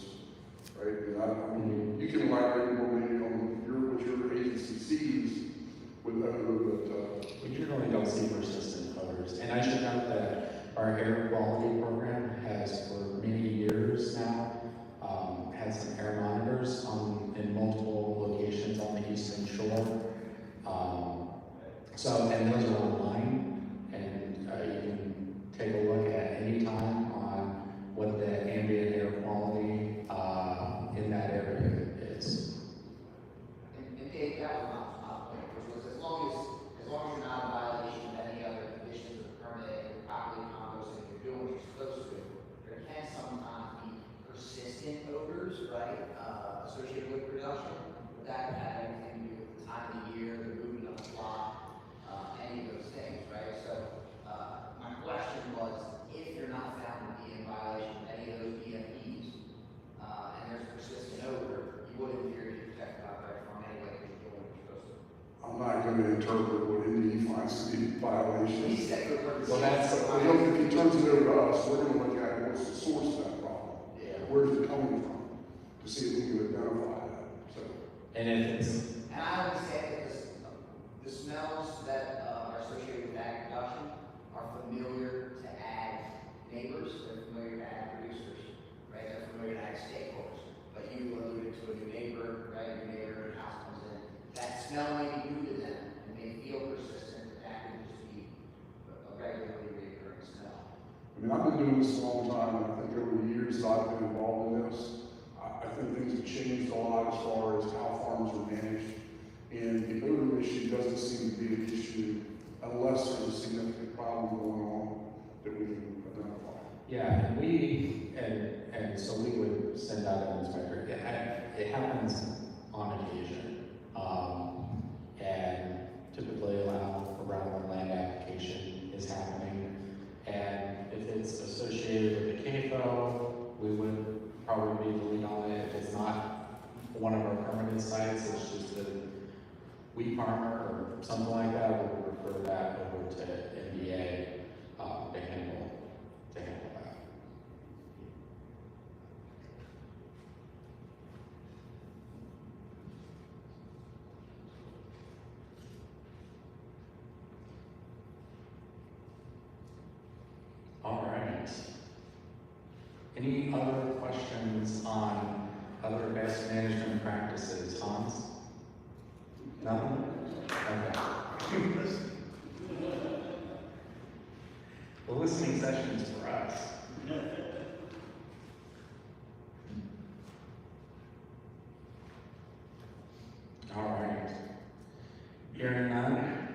right? And you can elaborate more maybe on what your agency sees with odor, but We generally don't see persistent odors, and I should note that our air quality program has for many years now had some air monitors in multiple locations on the eastern shore. And those are online, and you can take a look at any time on what the ambient air quality in that area is. And Dave, that was my point, which was as long as you're not in violation of any other conditions of the permit, you're properly composting, you're doing what you're supposed to, there can sometimes be persistent odors, right, associated with production. Would that have anything to do with the time of the year, the movement of the flock, any of those things, right? So, my question was, if you're not found to be in violation of any of those DMPs, and there's persistent odor, you would in theory be protected by right from anyway, because you're doing what you're supposed to. I'm not going to interpret what NDE finds to be violations. He said good purpose. Well, that's- If he turns it over to us, we're going to look at what's the source of that problem. Yeah. Where's it coming from? To see if we can identify that, so. And if it's And I understand because the smells that are associated with ag production are familiar to ag neighbors, they're familiar to ag producers, right? They're familiar to ag stakeholders. But you alluded to a new neighbor, right? Your neighbor, your house comes in. That smell may be new to them and they feel persistent, but that could just be a regularly recurring smell. I mean, I've been doing this a long time, and I think over the years that I've been involved in this, I think things have changed a lot as far as how farms are managed. And the odor issue doesn't seem to be an issue unless there's a significant problem going on that we can identify. Yeah, and so we would send out an inspector. It happens on occasion. And typically around when land application is happening. And if it's associated with the CAFO, we would probably be the lead on it. If it's not one of our permanent sites, it's just a wheat farmer or something like that, we would refer that over to NBA to handle that. All right. Any other questions on other best management practices, Hans? Nothing? Okay. The listening session is for us. All right. Hearing none.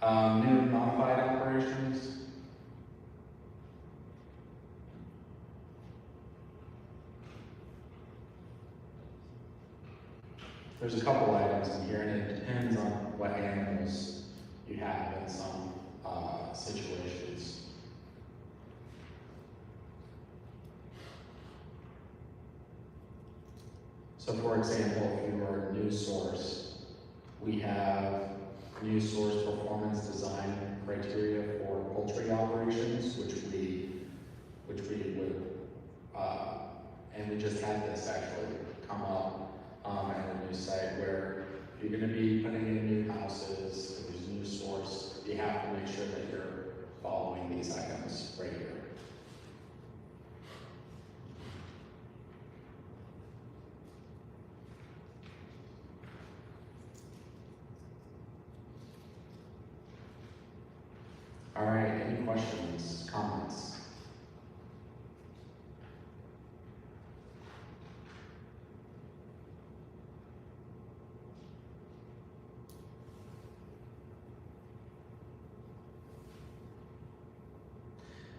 New and modified operations. There's a couple items in here, and it depends on what animals you have in some situations. So for example, if you were a news source, we have news source performance design criteria for poultry operations, which we would, and we just had this actually come up at a news site where if you're going to be putting in new houses, if there's a news source, you have to make sure that you're following these items right here. All right, any questions, comments?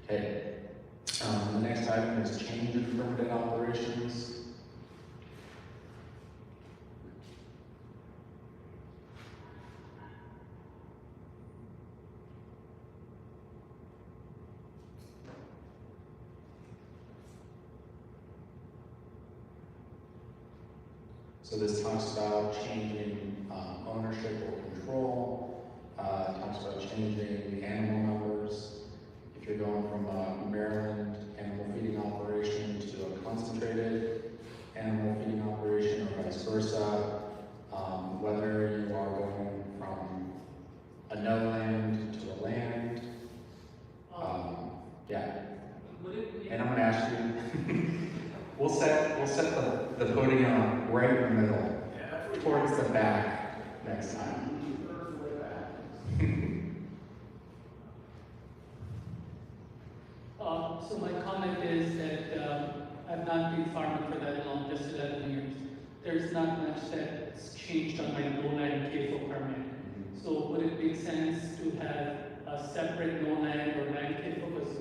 Okay, the next item is change in permitted operations. So this talks about changing ownership or control, talks about changing animal numbers. If you're going from a Maryland animal feeding operation to a concentrated animal feeding operation or vice versa, whether you are going from a no land to a land, yeah. And I'm gonna ask you, we'll set the podium right in the middle, towards the back next time. So my comment is that I've not been farming for that long, just 11 years. There's not much that's changed on my no-land CAFO permit. So would it make sense to have a separate no-land or land CAFO? Because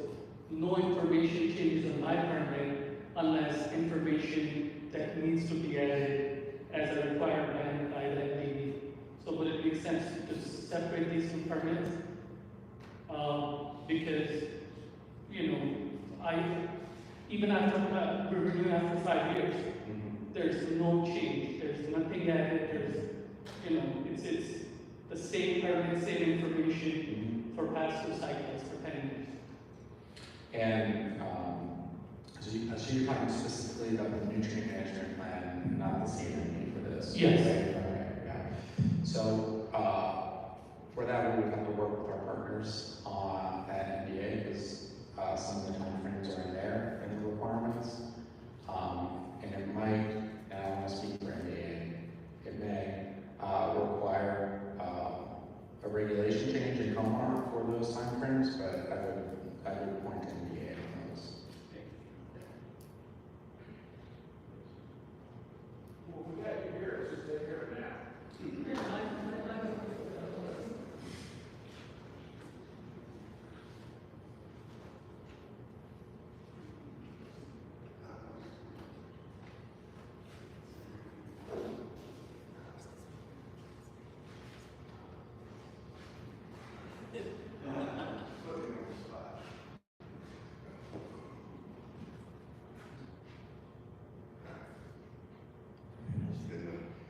no information changes on my permit unless information that needs to be added as a requirement by the MDD. So would it make sense to separate these two permits? Because, you know, even after reviewing after 5 years, there's no change. There's nothing added. There's, you know, it's the same permit, same information for past 2 cycles for 10 years. And so you're talking specifically about the nutrient management plan, not the CMP for this? Yes. Okay, yeah. So for that, we would have to work with our partners at NBA because some of the timeframes are in there in the requirements. And it might, and I want to speak for NBA, it may require a regulation change in COMAR for those timeframes, but I would point to NBA on those. Well, we got you here, it's just take care of it now. Put me on the spot.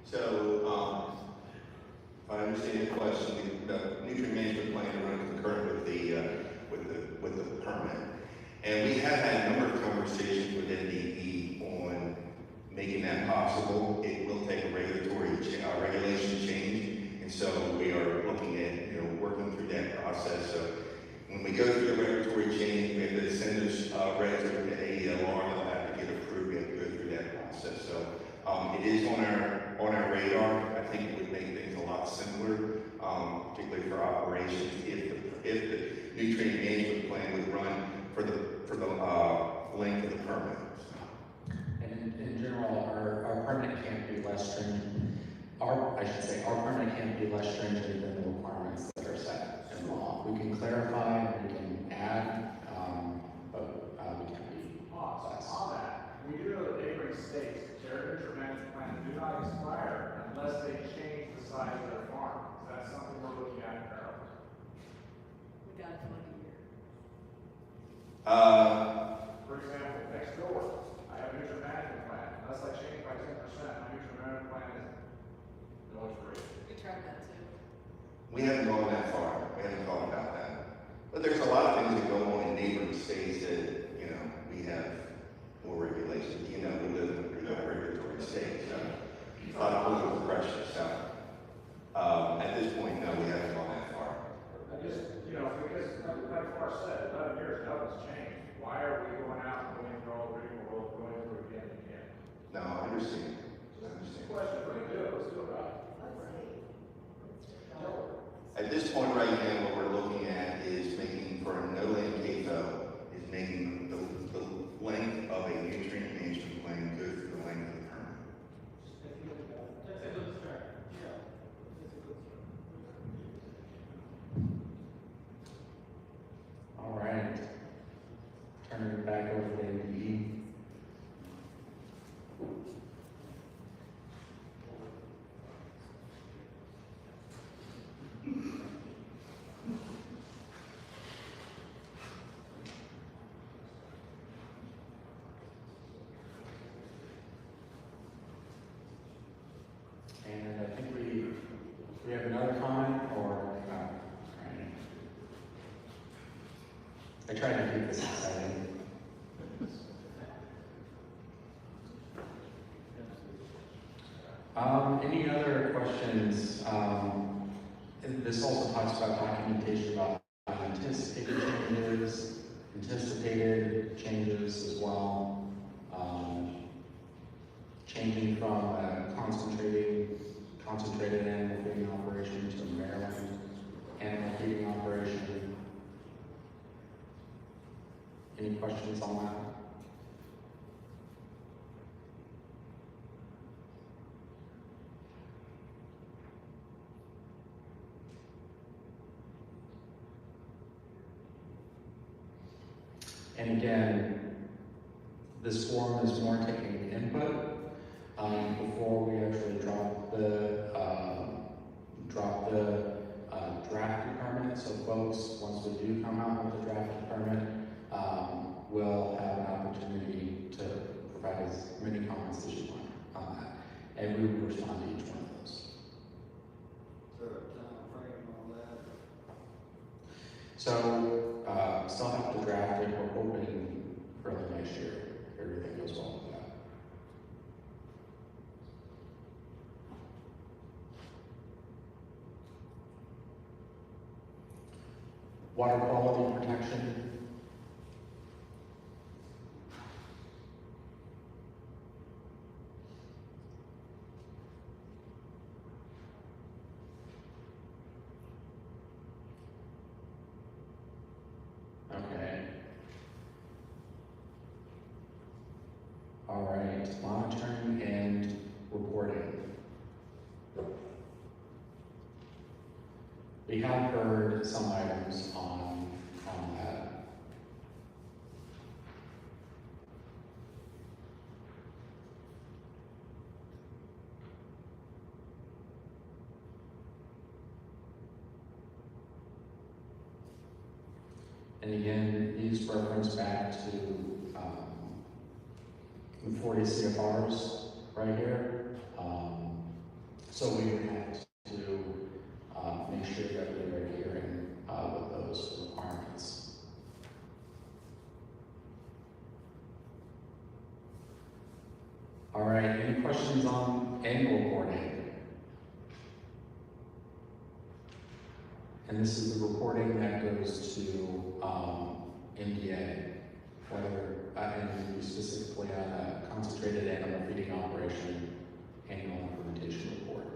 So, if I understand the question, the nutrient management plan to run concurrent with the permit. And we have had a number of conversations with NDE on making that possible. It will take a regulation change, and so we are looking at, working through that process. So when we go through the regulatory change, we have to send those regs over to AELR, they'll have to get approved, we have to go through that process. So it is on our radar. I think it would make things a lot simpler, particularly for operations, if the nutrient management plan would run for the length of the permit. And in general, our permit can't be less stringent. Our permit can't be less stringent than the requirements that are set in law. We can clarify, we can add, but we can't be less. On that, we do know that neighboring states, their nutrient management plans do not expire unless they change the size of their farm. So that's something we're looking at in Maryland. We got 20 years. For example, next door, I have a nutrient management plan. Unless I change by 10%, my nutrient management plan is going free. We tried that too. We haven't gone that far. We haven't thought about that. But there's a lot of things that go on in neighboring states that, we have more regulations. We live in a regulatory state, so a lot of political pressure. So at this point, no, we haven't gone that far. I just, because like Far said, 11 years, nothing's changed. Why are we going out and going through all the rigmarole, going through it again and again? No, I understand. Just a question, we're gonna do it, let's do it right. At this point right now, what we're looking at is making for a no-land CAFO, is making the length of a nutrient management plan go through the length of the permit. That's a good start. Yeah. That's a good start. All right. Turning it back over to NDE. And I think we have another comment, or, I tried to keep this exciting. Any other questions? This also talks about documentation about anticipated changes as well. Changing from concentrated animal feeding operation to Maryland animal feeding operation. Any questions on that? And again, this form is more taking input before we actually drop the drafted permit. So folks, once we do come out with the drafted permit, we'll have an opportunity to provide as many comments as you want on that, and we will respond to each one of those. Is there a time frame on that? So, still have to draft it. We're hoping early next year, if everything goes well with that. Water quality protection. Okay. All right, monitoring and reporting. We have heard some items on that. And again, these reference back to the 40 CFRs right here. So we would have to make sure that we are adhering with those requirements. All right, any questions on annual reporting? And this is the reporting that goes to NDA, whether, and specifically on a concentrated animal feeding operation annual implementation report.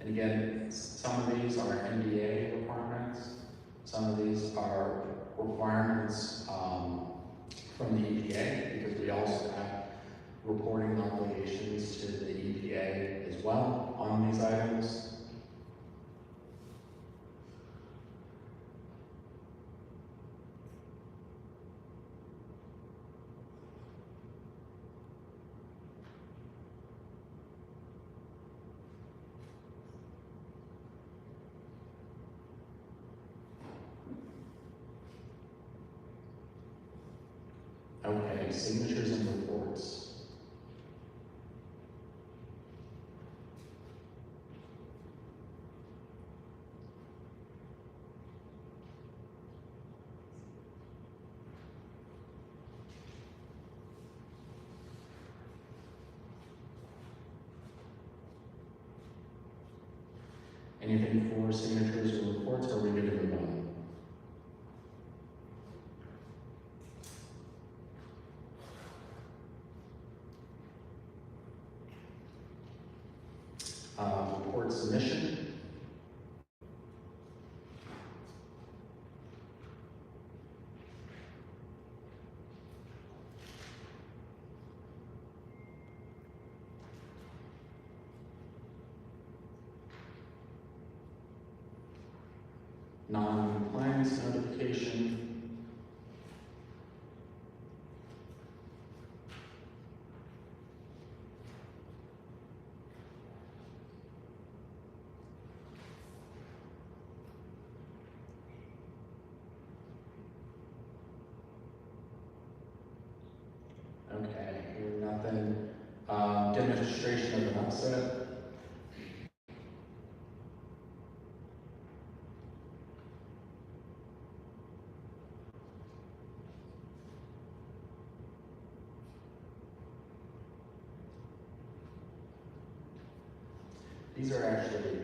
And again, some of these are NDA requirements. Some of these are requirements from the EPA, because we also have reporting obligations to the EPA as well on these items. Okay, signatures and reports. Anything for signatures or reports, or are we good to move on? Report submission. Non-compliance notification. Okay, here nothing. Demonstration of an upset. These are actually,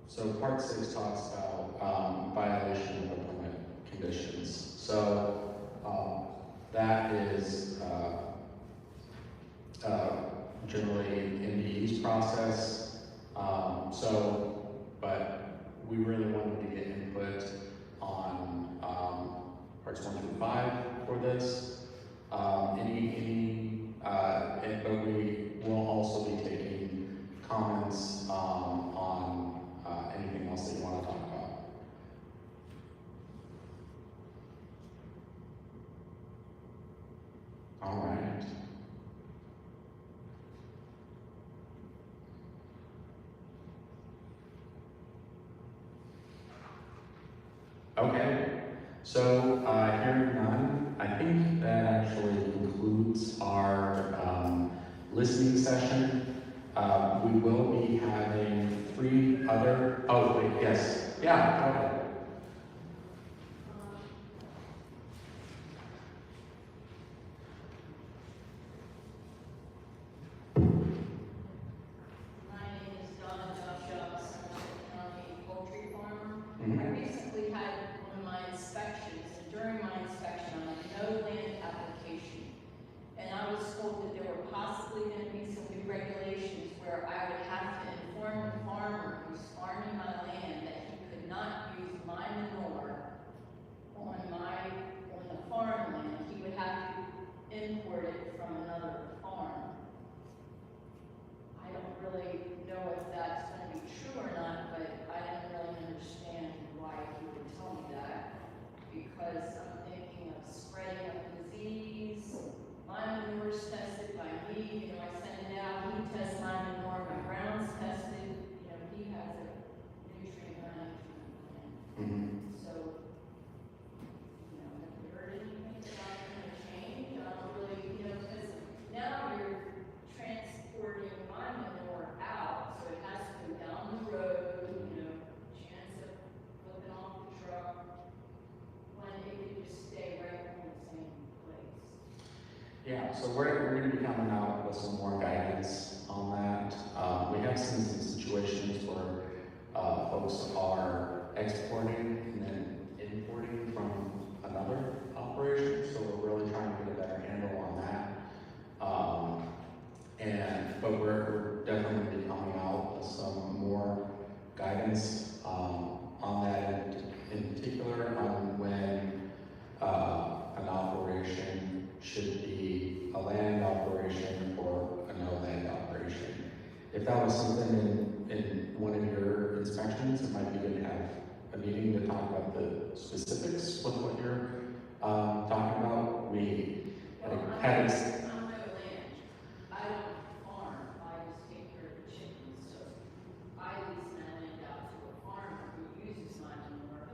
so part 6 talks about violation of the permit conditions. So that is generally NDE's process. But we really wanted to get input on parts 1 through 5 for this. But we will also be taking comments on anything else that you want to talk about. All right. Okay, so hearing none, I think that actually concludes our listening session. We will be having 3 other, oh wait, yes, yeah, go ahead. I recently had one of my inspections, and during my inspection, on a no-land application, and I was told that there were possibly going to be some new regulations where I would have to inform the farmer who's farming my land that he could not use leave, I send it out, he tests mine, and my ground's tested, he has a nutrient management plan. So, have you heard anything about the change? I don't really, because now you're transporting my manure out, so it has to go down the road, chance of flipping off the truck, when it could just stay right in the same place. Yeah, so we're gonna be coming out with some more guidance on that. We have seen some situations where, folks are exporting and then importing from another operation, so we're really trying to get a better handle on that. But we're definitely be coming out with some more guidance, on that in particular, on when, an operation should be a land operation or a no land operation. If that was something in one of your inspections, it might be good to have a meeting to talk about the specifics with what you're talking about. We had I'm no land. I don't farm. I just take care of the chickens. So I lease my land out to a farmer who uses my manure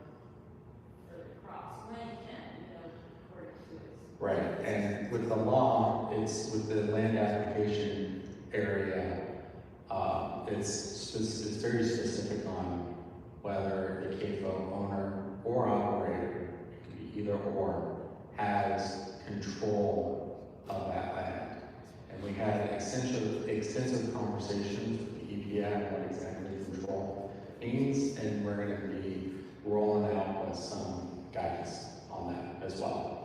for the crops when he can, according to his. right, and with the law, it's with the land application area, it's very specific on whether the CAFO owner or operator, it could be either or, has control of that land. And we had extensive conversations with the EPA on what exactly control means, and we're gonna be rolling out with some guidance on that as well.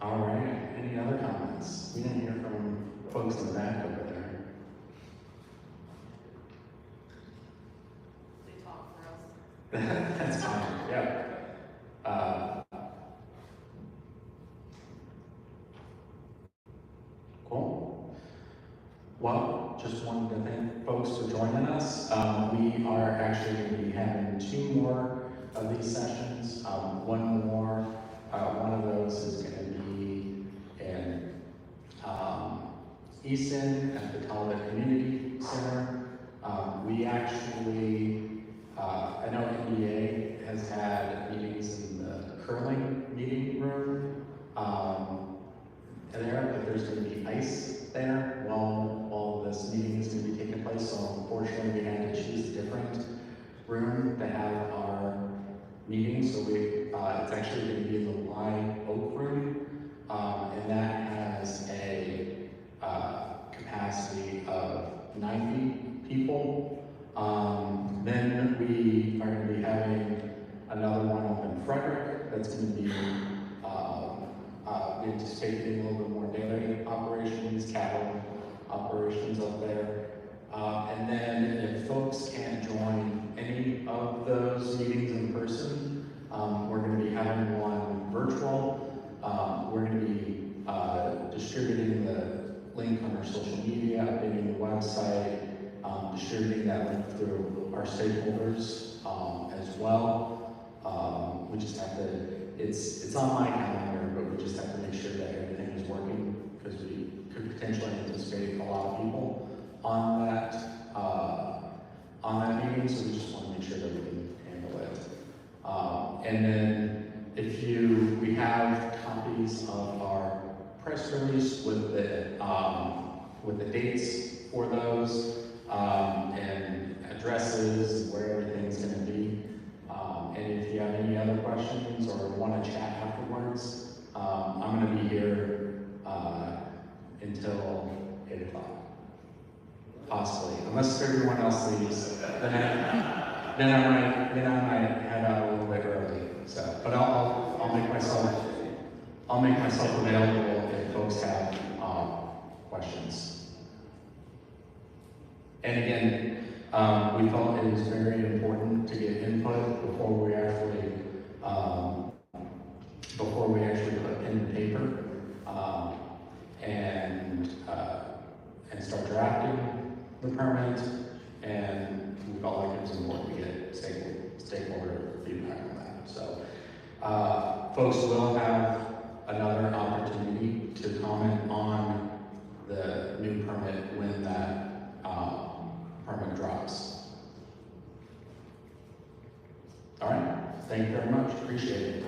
All right, any other comments? We didn't hear from folks in the back over there. They talk for us. That's fine, yeah. Cool. Well, just wanted to thank folks for joining us. We are actually going to be having 2 more of these sessions. One more, one of those is going to be in Easton at the Talbot Community Center. We actually, I know NBA has had meetings in the curling meeting room there, but there's going to be ice there while this meeting is going to be taking place. So unfortunately, we had to choose a different room to have our meeting. So it's actually going to be in the live oak room, and that has a capacity of 90 people. Then we are going to be having another one up in Frederick that's going to be we anticipate getting a little bit more dairy operations, cattle operations up there. And then if folks can't join any of those meetings in person, we're going to be having one virtual. We're going to be distributing the link on our social media, updating the website, distributing that link through our stakeholders as well. We just have to, it's on my calendar, but we just have to make sure that everything is working because we could potentially anticipate a lot of people on that meeting, so we just want to make sure that we can handle it. And then we have copies of our press release with the dates for those and addresses and where everything's going to be. And if you have any other questions or want to chat afterwards, I'm going to be here until 8 o'clock. Possibly, unless everyone else leaves, then I might head out a little bit early. So, but I'll make myself available if folks have questions. And again, we felt it was very important to get input before we actually put pen to paper and start drafting the permit. and we felt like it was important to get stakeholder feedback on that. So, folks will have another opportunity to comment on the new permit when that permit drops. All right, thank you very much, appreciate it.